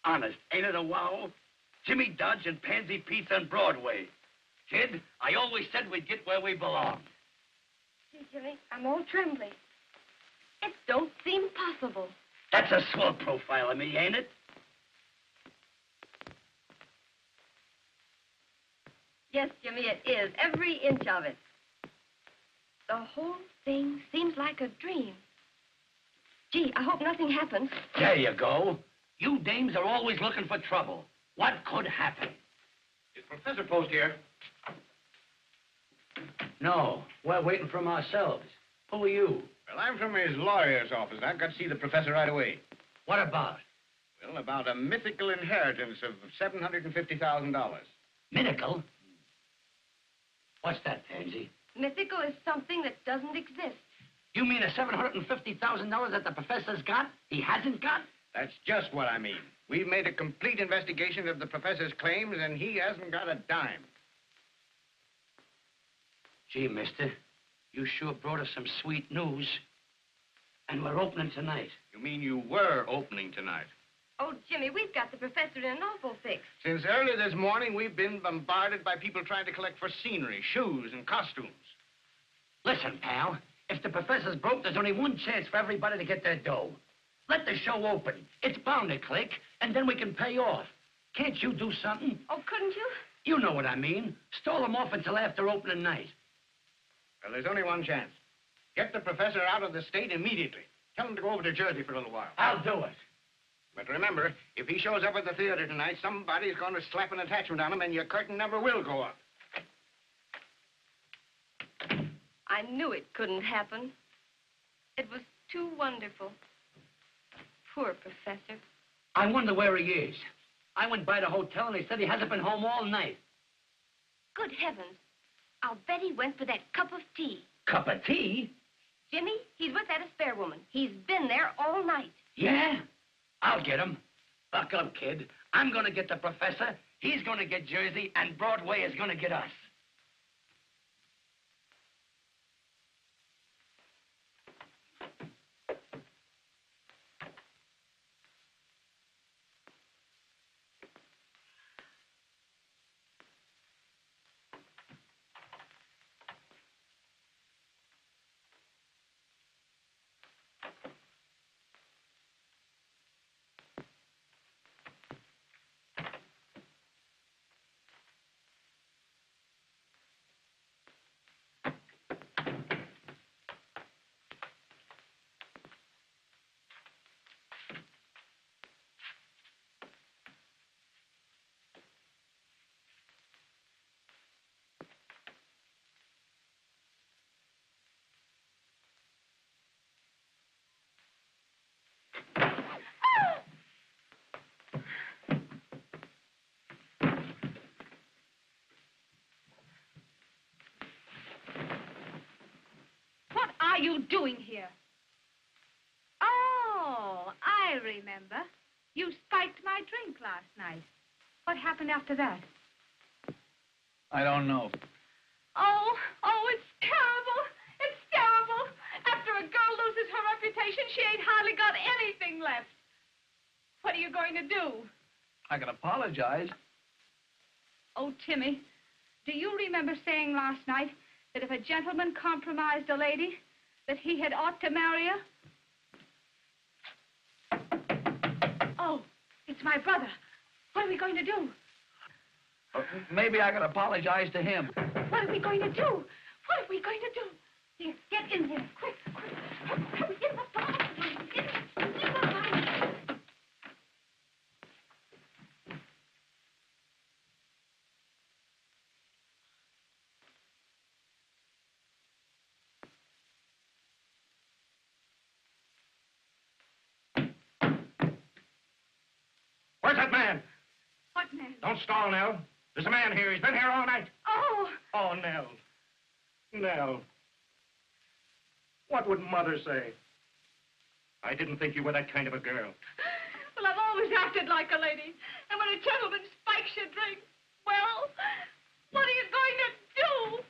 Honest, ain't it a wow? Jimmy Dodge and Pansy Pizza on Broadway. Kid, I always said we'd get where we belong. Gee, Jimmy, I'm all trembly. It don't seem possible. That's a swell profile of me, ain't it? Yes, Jimmy, it is. Every inch of it. The whole thing seems like a dream. Gee, I hope nothing happens. There you go. You dames are always looking for trouble. What could happen? Is Professor Post here? No, we're waiting from ourselves. Who are you? Well, I'm from his lawyer's office. I've got to see the professor right away. What about? Well, about a mythical inheritance of $750,000. Mythical? What's that, Pansy? Mythical is something that doesn't exist. You mean the $750,000 that the professor's got, he hasn't got? That's just what I mean. We've made a complete investigation of the professor's claims, and he hasn't got a dime. Gee, mister, you sure brought us some sweet news. And we're opening tonight. You mean you were opening tonight? Oh, Jimmy, we've got the professor in an awful fix. Since early this morning, we've been bombarded by people trying to collect for scenery, shoes, and costumes. Listen, pal, if the professor's broke, there's only one chance for everybody to get their dough. Let the show open. It's bound to click, and then we can pay off. Can't you do something? Oh, couldn't you? You know what I mean. Stall them off until after opening night. Well, there's only one chance. Get the professor out of the state immediately. Tell him to go over to Jersey for a little while. I'll do it. But remember, if he shows up at the theater tonight, somebody's going to slap an attachment on him, and your curtain number will go up. I knew it couldn't happen. It was too wonderful. Poor professor. I wonder where he is. I went by the hotel, and they said he hasn't been home all night. Good heavens. I'll bet he went for that cup of tea. Cup of tea? Jimmy, he's with that spare woman. He's been there all night. Yeah? I'll get him. Buck up, kid. I'm going to get the professor, he's going to get Jersey, and Broadway is going to get us. What are you doing here? Oh, I remember. You spiked my drink last night. What happened after that? I don't know. Oh, it's terrible. It's terrible. After a girl loses her reputation, she ain't hardly got anything left. What are you going to do? I can apologize. Oh, Timmy, do you remember saying last night that if a gentleman compromised a lady, that he had ought to marry her? Oh, it's my brother. What are we going to do? Maybe I can apologize to him. What are we going to do? What are we going to do? Here, get in here, quick, quick. In the bathroom. In the bathroom. Where's that man? What man? Don't stall, Nell. There's a man here. He's been here all night. Oh, Oh, Nell. Nell. What would Mother say? I didn't think you were that kind of a girl. well, I've always acted like a lady. And when a gentleman spikes your drink, well, what are you going to do?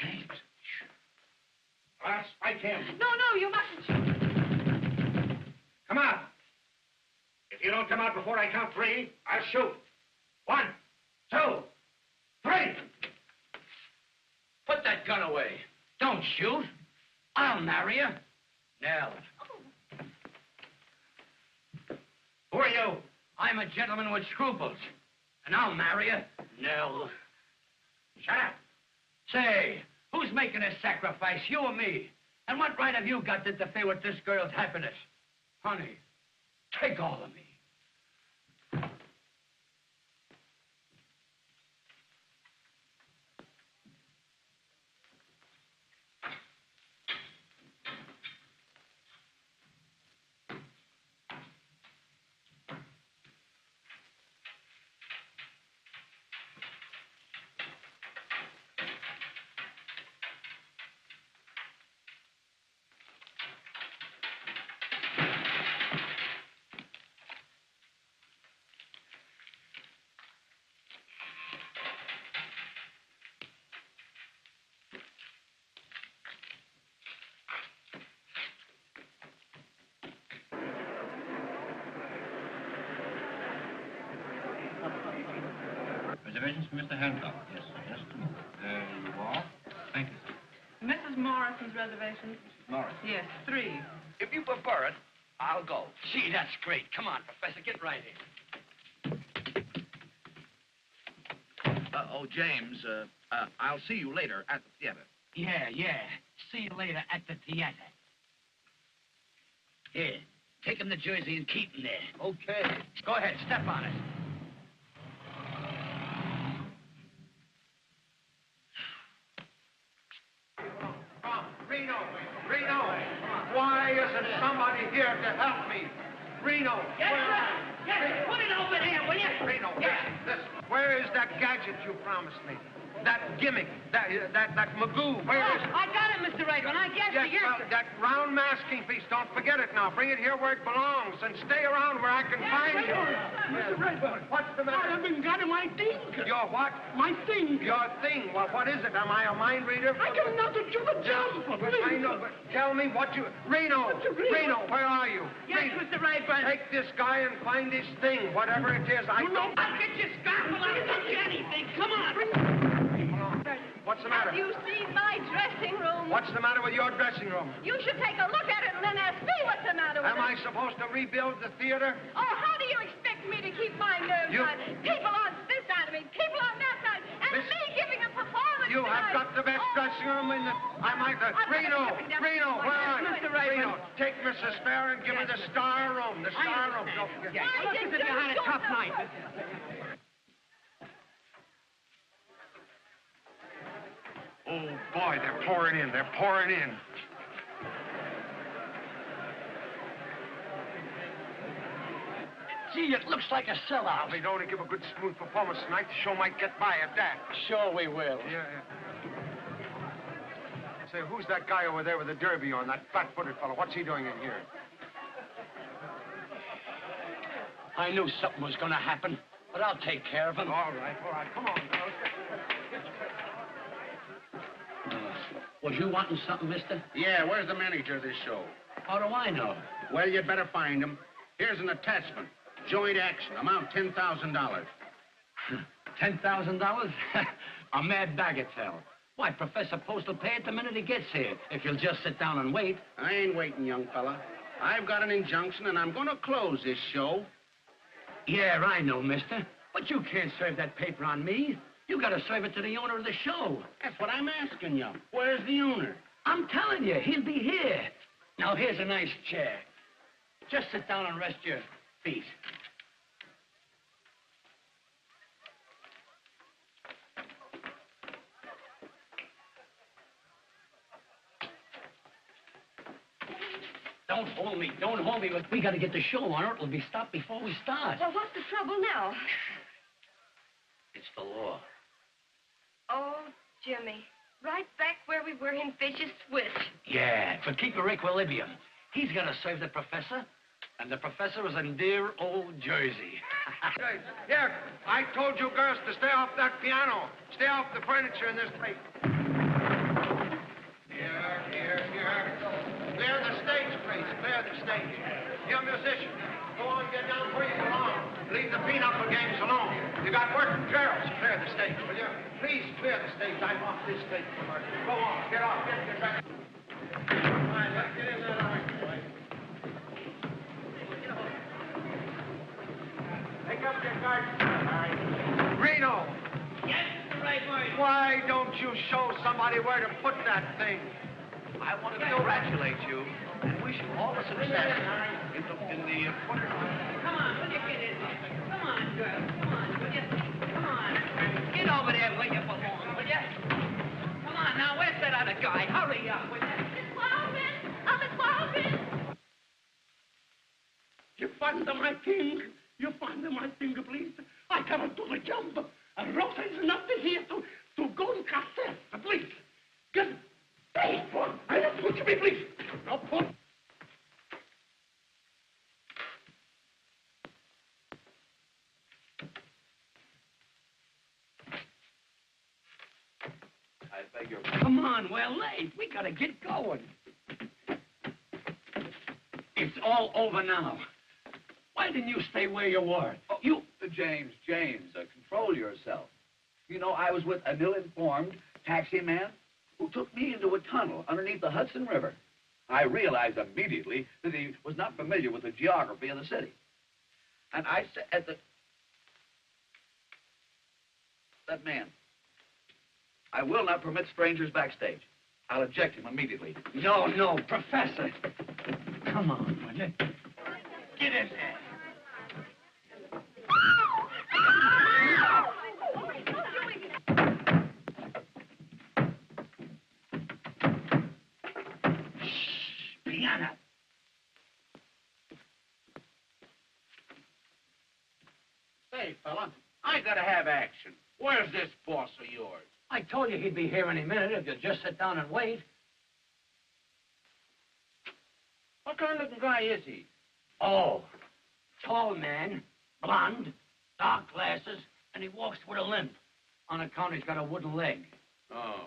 James. like him. No, you mustn't shoot. Come on. If you don't come out before I count 3, I'll shoot. 1, 2, 3. Put that gun away. Don't shoot. I'll marry you. Nell. Who are you? I'm a gentleman with scruples. And I'll marry you. Nell. Shut up. Say, who's making this sacrifice, you or me? And what right have you got to interfere with this girl's happiness? Honey, take all of me. Reservations for Mr. Hancock? Yes, just a moment. There you are. Thank you, sir. Mrs. Morrison's reservation? Mrs. Morris. Yes, 3. If you prefer it, I'll go. Gee, that's great. Come on, Professor, get right in. James, I'll see you later at the theater. Yeah. See you later at the theater. Here, take him to Jersey and keep him there. Okay. Go ahead, step on it. Reno, why isn't somebody here to help me? Reno, Yes, put it over there, will you? Reno, Yeah. listen, where is that gadget you promised me? That gimmick, that Magoo, where is it? I got it, Mr. Right One. I guess Yes, well, that round masking piece, don't forget it now. Bring it here where it belongs and stay around where I can find you. Mr. Redbone. What's the matter? I haven't got my thing. Your what? My thing. Your thing. Well, what is it? Am I a mind reader? I got nothing to the job. I know, but tell me what you... Reno, where are you? Yes, Reno, Mr. Right One. take this guy and find his thing, whatever it is. I don't... I'll get your scalpel. I'll get you anything. Come on. What's the matter? Have you seen my dressing room? What's the matter with your dressing room? You should take a look at it and then ask me what's the matter with Am I it. supposed to rebuild the theater? Oh, how do you expect me to keep my nerves You- on? People on this side of me, people on that side, and Miss- me giving a performance You have tonight. got the best Oh. dressing room in the... I might... Reno, where are you? Mr. Right Reno, One. take Mrs. Spare and give her the star room. The star room. Don't forget. Why did Look as if you had a do tough so? night. Oh, boy, they're pouring in. They're pouring in. Gee, it looks like a sellout. If they don't give a good, smooth performance tonight, the show might get by at that. Sure we will. Yeah. Say, who's that guy over there with the derby on, that flat-footed fellow? What's he doing in here? I knew something was going to happen, but I'll take care of him. All right. Come on, fellas. Was you wanting something, mister? Yeah, where's the manager of this show? How do I know? Well, you'd better find him. Here's an attachment. Joint action, amount $10,000. $10,000? A mad bagatelle. Why, Professor Post will pay it the minute he gets here, if you'll just sit down and wait. I ain't waiting, young fella. I've got an injunction, and I'm going to close this show. Yeah, I know, mister. But you can't serve that paper on me. You gotta serve it to the owner of the show. That's what I'm asking you. Where's the owner? I'm telling you, he'll be here. Now, here's a nice chair. Just sit down and rest your feet. Don't hold me. Don't hold me. We gotta get the show on, or it'll be stopped before we start. Well, what's the trouble now? It's the law. Oh, Jimmy. Right back where we were in Fish's Switch. Yeah, but keep your equilibrium. He's gonna serve the professor, and the professor is in dear old Jersey. Hey, here, I told you girls to stay off that piano. Stay off the furniture in this place. Here. Clear the stage, please. Clear the stage. You musicians, go on, get down where you belong. Leave the pinochle games alone. You got work from Gerald's. Clear the stage, will you? Please clear the stage. I'm off this stage. Go on, get off. Get back. All right, let's get in there. Take up your guard. Reno. Yes, the right word. Why don't you show somebody where to put that thing? I want to congratulate you and wish you all the success in the Come on, will you get in there? Come on, girl. Come on, will you? Come on. Get over there where you belong, will you? Come on, now, where's that other guy? Hurry up, will you? You find my thing. You find my thing, please. I cannot do the jump. Rosa is not here to go in cassette, please. Get paid for. I don't put me, please. No put. I beg your pardon. Come on, we're late. We gotta get going. It's all over now. Why didn't you stay where you were? Oh, James, control yourself. You know, I was with an ill-informed taxi man who took me into a tunnel underneath the Hudson River. I realized immediately that he was not familiar with the geography of the city. And I said that man, I will not permit strangers backstage. I'll eject him immediately. No, Professor. Come on, will you? Get in there. Piano. Say, fella, I gotta have action. Where's this boss of yours? I told you he'd be here any minute if you'd just sit down and wait. What kind of looking guy is he? Oh, tall man, blonde, dark glasses, and he walks with a limp. On account he's got a wooden leg. Oh.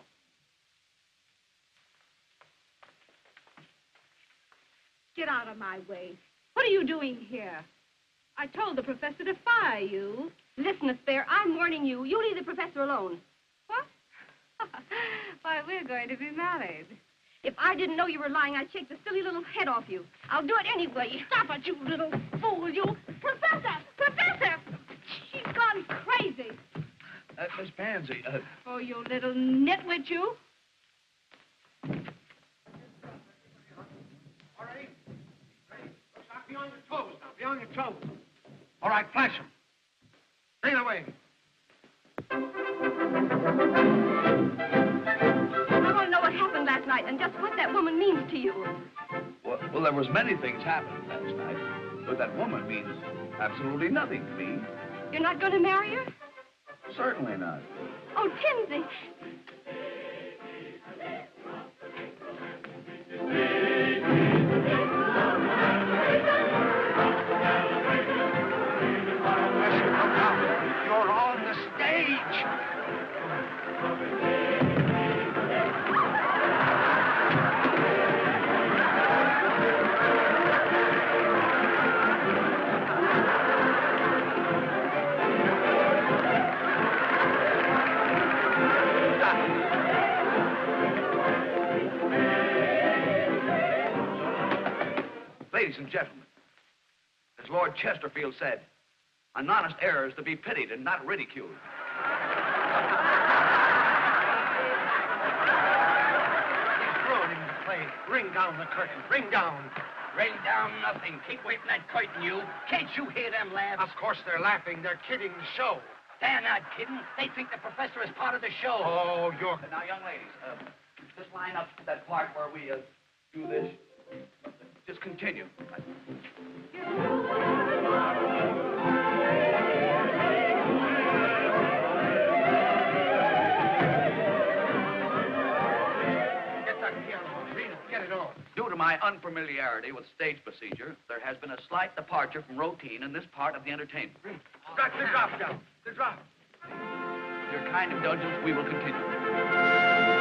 Get out of my way. What are you doing here? I told the professor to fire you. Listen, Aspare, I'm warning you. You leave the professor alone. What? Why, we're going to be married. If I didn't know you were lying, I'd shake the silly little head off you. I'll do it anyway. Stop it, you little fool, you. Professor! Professor! She's gone crazy. Miss Pansy, Oh, you little nitwit, you. All right. Stop, be on your toes now. Be on your toes. All right, flash him. Bring it away. I want to know what happened last night and just what that woman means to you. well, there was many things happened last night, but that woman means absolutely nothing to me. You're not going to marry her? Certainly not. Oh, Timothy. You're on the stage. Ladies and gentlemen, as Lord Chesterfield said, an honest error is to be pitied and not ridiculed. Throwing him in the play. Ring down the curtain. Ring down. Ring down nothing. Keep waiting that curtain, you. Can't you hear them laughs? Of course they're laughing. They're kidding the show. They're not kidding. They think the professor is part of the show. Oh, you're... Now, young ladies, just line up that part where we do this. Just continue. Get it on. Due to my unfamiliarity with stage procedure, there has been a slight departure from routine in this part of the entertainment. Got the drop down. The drop. Your kind indulgence, we will continue.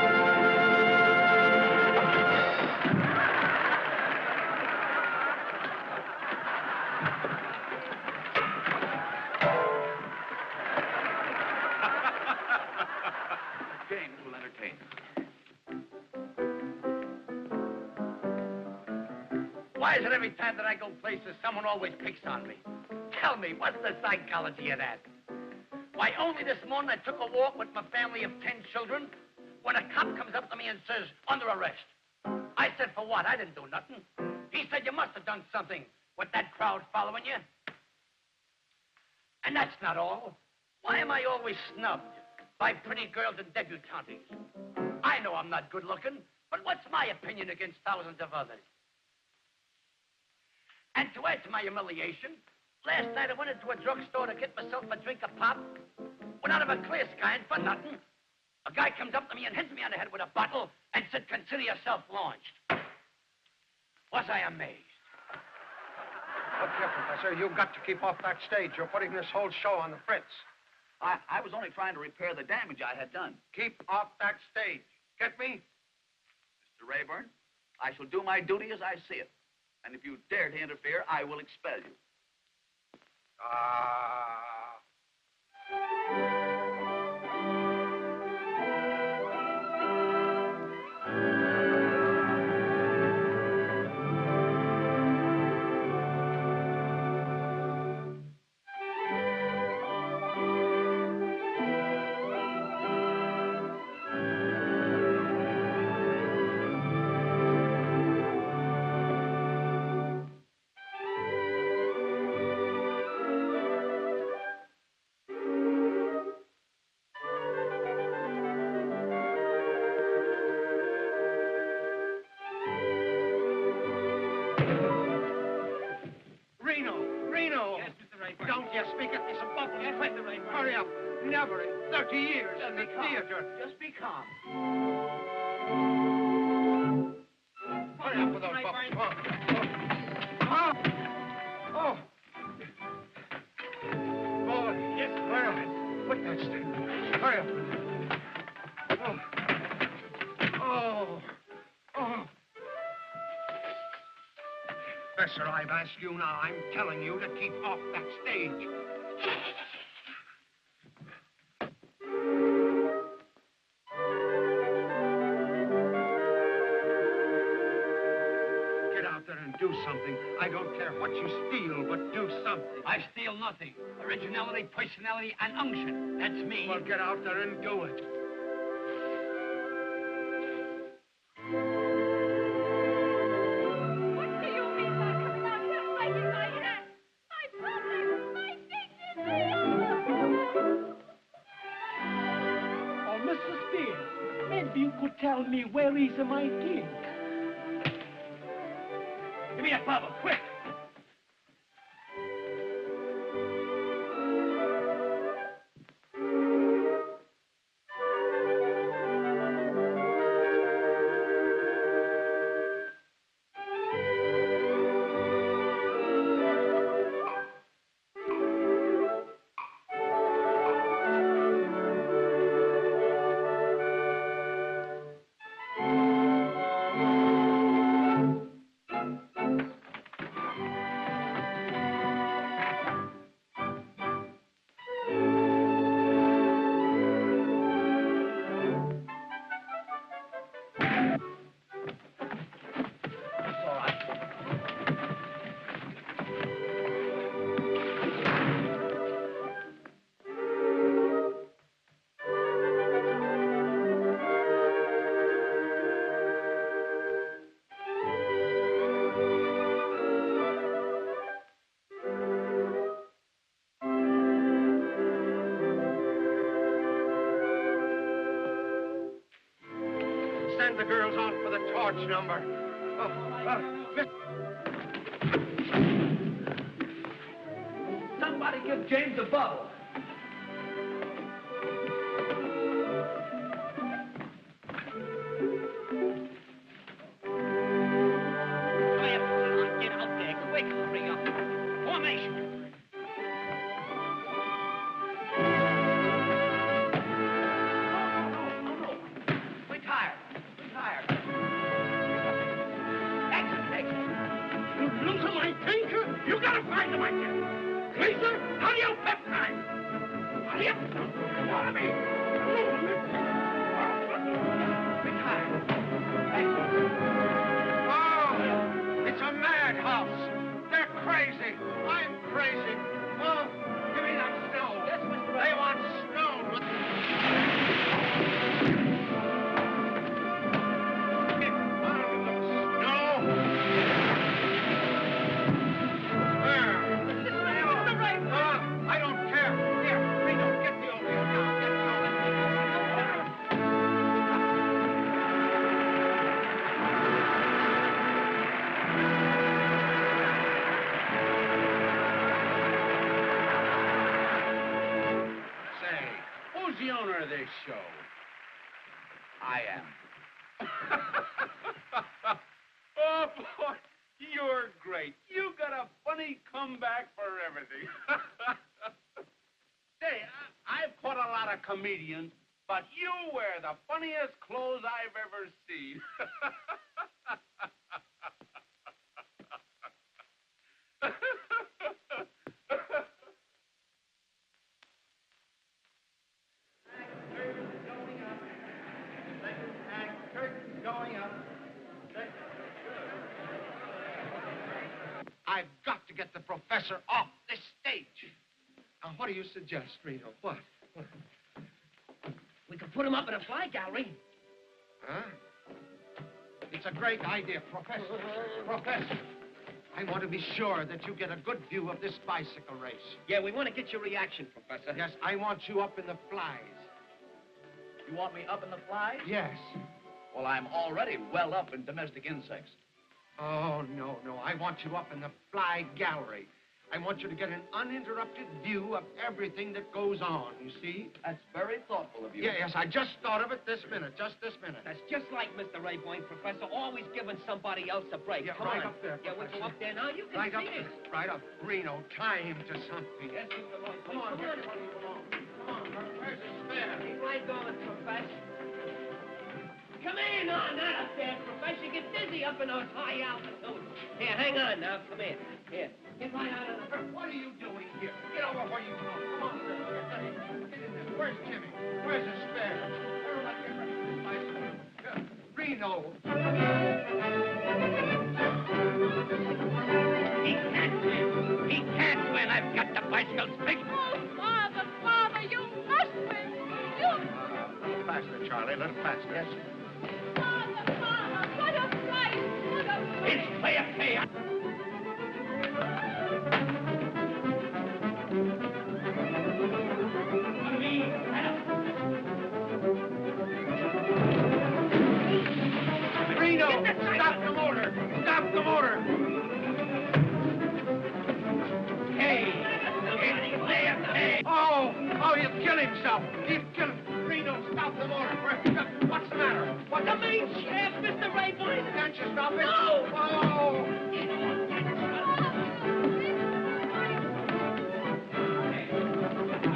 Why is it every time that I go places, someone always picks on me? Tell me, what's the psychology of that? Why, only this morning I took a walk with my family of 10 children when a cop comes up to me and says, under arrest. I said, for what? I didn't do nothing. He said, you must have done something with that crowd following you. And that's not all. Why am I always snubbed by pretty girls and debutantes? I know I'm not good looking, but what's my opinion against thousands of others? And to add to my humiliation, last night I went into a drugstore to get myself a drink of pop. Went out of a clear sky and for nothing. A guy comes up to me and hits me on the head with a bottle and said, consider yourself launched. Was I amazed? Look here, Professor, you've got to keep off that stage. You're putting this whole show on the fritz. I was only trying to repair the damage I had done. Keep off that stage. Get me? Mr. Rayburn, I shall do my duty as I see it. And if you dare to interfere, I will expel you. Reno! Yes, Mr. Rayburn. Don't you speak at this above me. Yes, Mr. Rayburn. Hurry up. Never in 30 years in the theater. Just be calm. Hurry up with those bubbles. Oh. Oh. Oh. Yes, hurry up. Put that stick. Hurry up. Oh. Oh. Oh. Professor, I've asked you now. I'm telling you to keep off that stage. Get out there and do something. I don't care what you steal, but do something. I steal nothing. Originality, personality, and unction. That's me. Well, get out there and do it. What do you mean by coming out here breaking my head? My problem, my dignity! Oh, Mr. Spears, maybe you could tell me where is my king? Give me that bubble, quick! Send the girls on for the torch number. Somebody give James a bubble. Get out there, quick, hurry up. Formation. We're tired. Exit. You lose my tinker? You gotta find him again. Lisa, how do you pep time? Hurry up. Follow me. Oh, it's a madhouse. the owner of this show? I am. Oh, boy, you're great. You got a funny comeback for everything. Say, I've caught a lot of comedians, but you wear the funniest clothes I've ever seen. I've got to get the professor off this stage. Now, what do you suggest, Reno? What? We could put him up in a fly gallery. Huh? It's a great idea, Professor. Professor, I want to be sure that you get a good view of this bicycle race. Yeah, we want to get your reaction, Professor. Yes, I want you up in the flies. You want me up in the flies? Yes. Well, I'm already well up in domestic insects. Oh, no. I want you up in the fly gallery. I want you to get an uninterrupted view of everything that goes on, you see? That's very thoughtful of you. Yes, I just thought of it this minute, just this minute. That's just like Mr. Rayburn, Professor, always giving somebody else a break. Yeah, Come right on. up there, Yeah, we'll go up there now. You can Right see up it. there. Right up. Reno, tie him to something. Yes, Mr. Rayburn. Come on, Come on, where's the spare? Keep right going, Professor. Come in on that up there, Professor. Get dizzy up in those high altitudes. Here, hang on now. Come here. Here. Get right out of the... What are you doing here? Get over where you belong. Come on, girl. Get in there. Where's Jimmy? Where's the spare? Everybody get ready for this bicycle. Reno. He can't win. He can't win. I've got the bicycle's big. Oh, Father, you must win. You... A little faster, Charlie. A little faster. Yes. Father, what a fright. What a fright. It's fair pay. Reno, stop the motor. Stop the motor. Hey, it's fair pay. Oh, he'll kill himself. He'll kill him. Reno, stop the motor. What's the matter? What's The main shaft, Mr. Rayburn. Can't you stop it? No. Oh.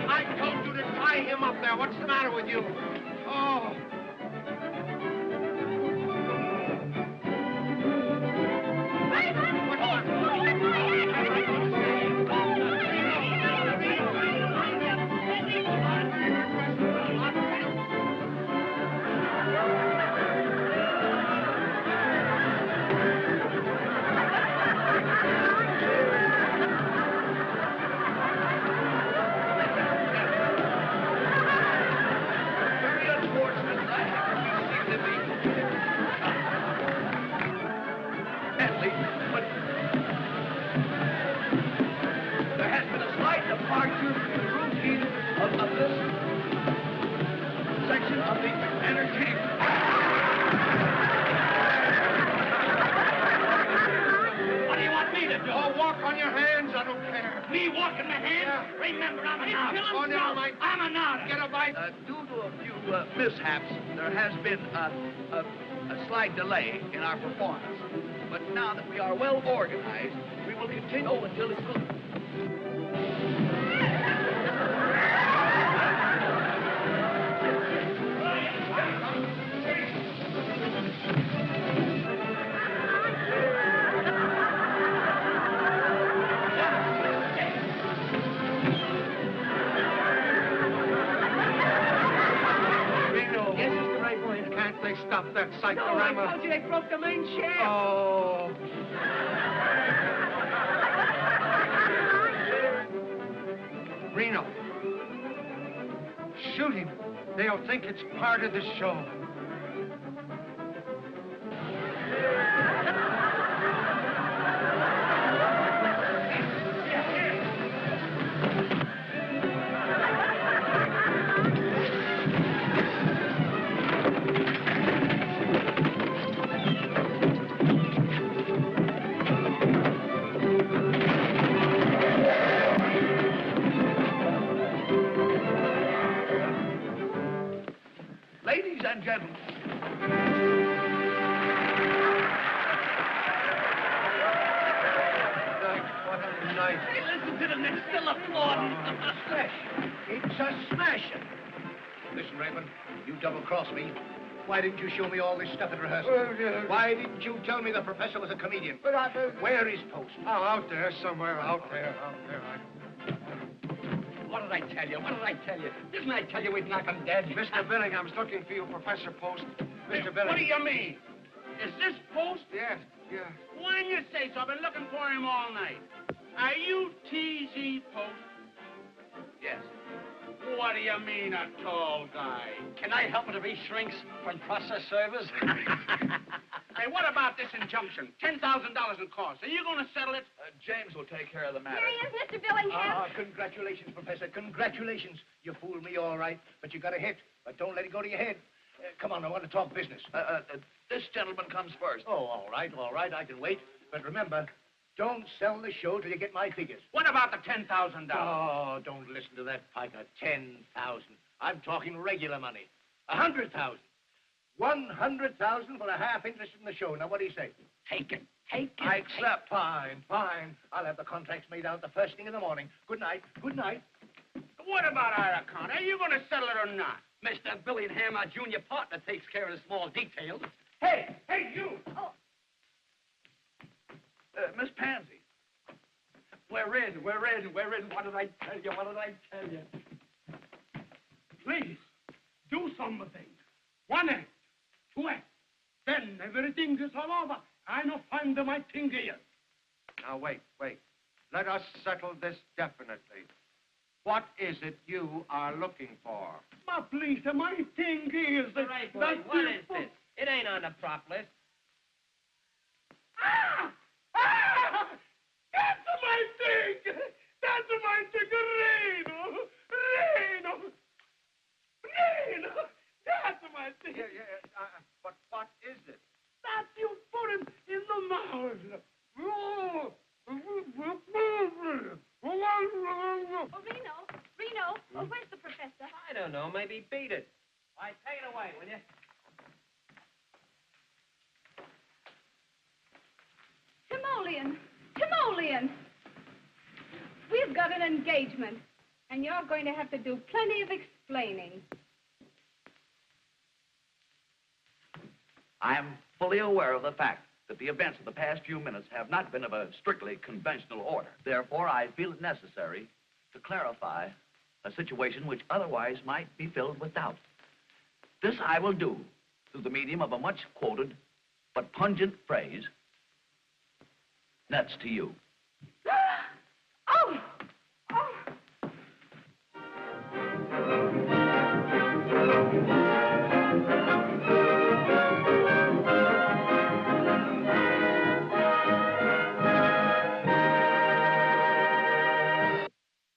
I told you to tie him up there. What's the matter with you? Oh. Due to a few mishaps, there has been a slight delay in our performance. But now that we are well organized, we will continue until it's good. They stopped that No, I cyclorama. told you they broke the main shaft. Oh. Reno. Shoot him. They'll think it's part of the show. gentlemen. What a night. Hey, listen to them. They're still applauding. Smash. It's a smashing. Listen, Raymond, you double-crossed me. Why didn't you show me all this stuff at rehearsal? Why didn't you tell me the professor was a comedian? Where is Post? Oh, out there somewhere, out there. What did I tell you? What did I tell you? Didn't I tell you we'd knock him dead? Mr. Billingham's looking for you, Professor Post. Mr. Billingham. What do you mean? Is this Post? Yes. Why didn't you say so? I've been looking for him all night. Are you T.Z. Post? Yes. What do you mean, a tall guy? Can I help it if he shrinks from process servers? Hey, what about this injunction? $10,000 in costs. Are you going to settle it? James will take care of the matter. Here he is, Mr. Billingham. Congratulations, Professor. Congratulations. You fooled me all right, but you got a hit. But don't let it go to your head. Come on, I want to talk business. This gentleman comes first. Oh, all right, I can wait. But remember, don't sell the show till you get my figures. What about the $10,000? Oh, don't listen to that piker. 10,000. I'm talking regular money. 100,000. 100,000 for a half interest in the show. Now, what do you say? Take it. I accept. Fine. I'll have the contracts made out the first thing in the morning. Good night. What about our account? Are you going to settle it or not? Mr. Billingham, our junior partner, takes care of the small details. Hey, you! Oh, Miss Pansy. We're in. What did I tell you? Please, do something. 1 act, 2 acts. Then everything is all over. I no find my thing here. Now, wait. Let us settle this definitely. What is it you are looking for? Ma, please, my thing is... All right, boy, what is this? It ain't on the prop list. That's my thing! Reno! That's my thing! But what is it? That you put him in the mouth! oh, Reno, oh, where's the professor? I don't know. Maybe beat it. All right, take it away, will you? Timoleon. We've got an engagement, and you're going to have to do plenty of explaining. I am fully aware of the fact that the events of the past few minutes have not been of a strictly conventional order. Therefore, I feel it necessary to clarify a situation which otherwise might be filled with doubt. This I will do through the medium of a much quoted but pungent phrase, nuts to you.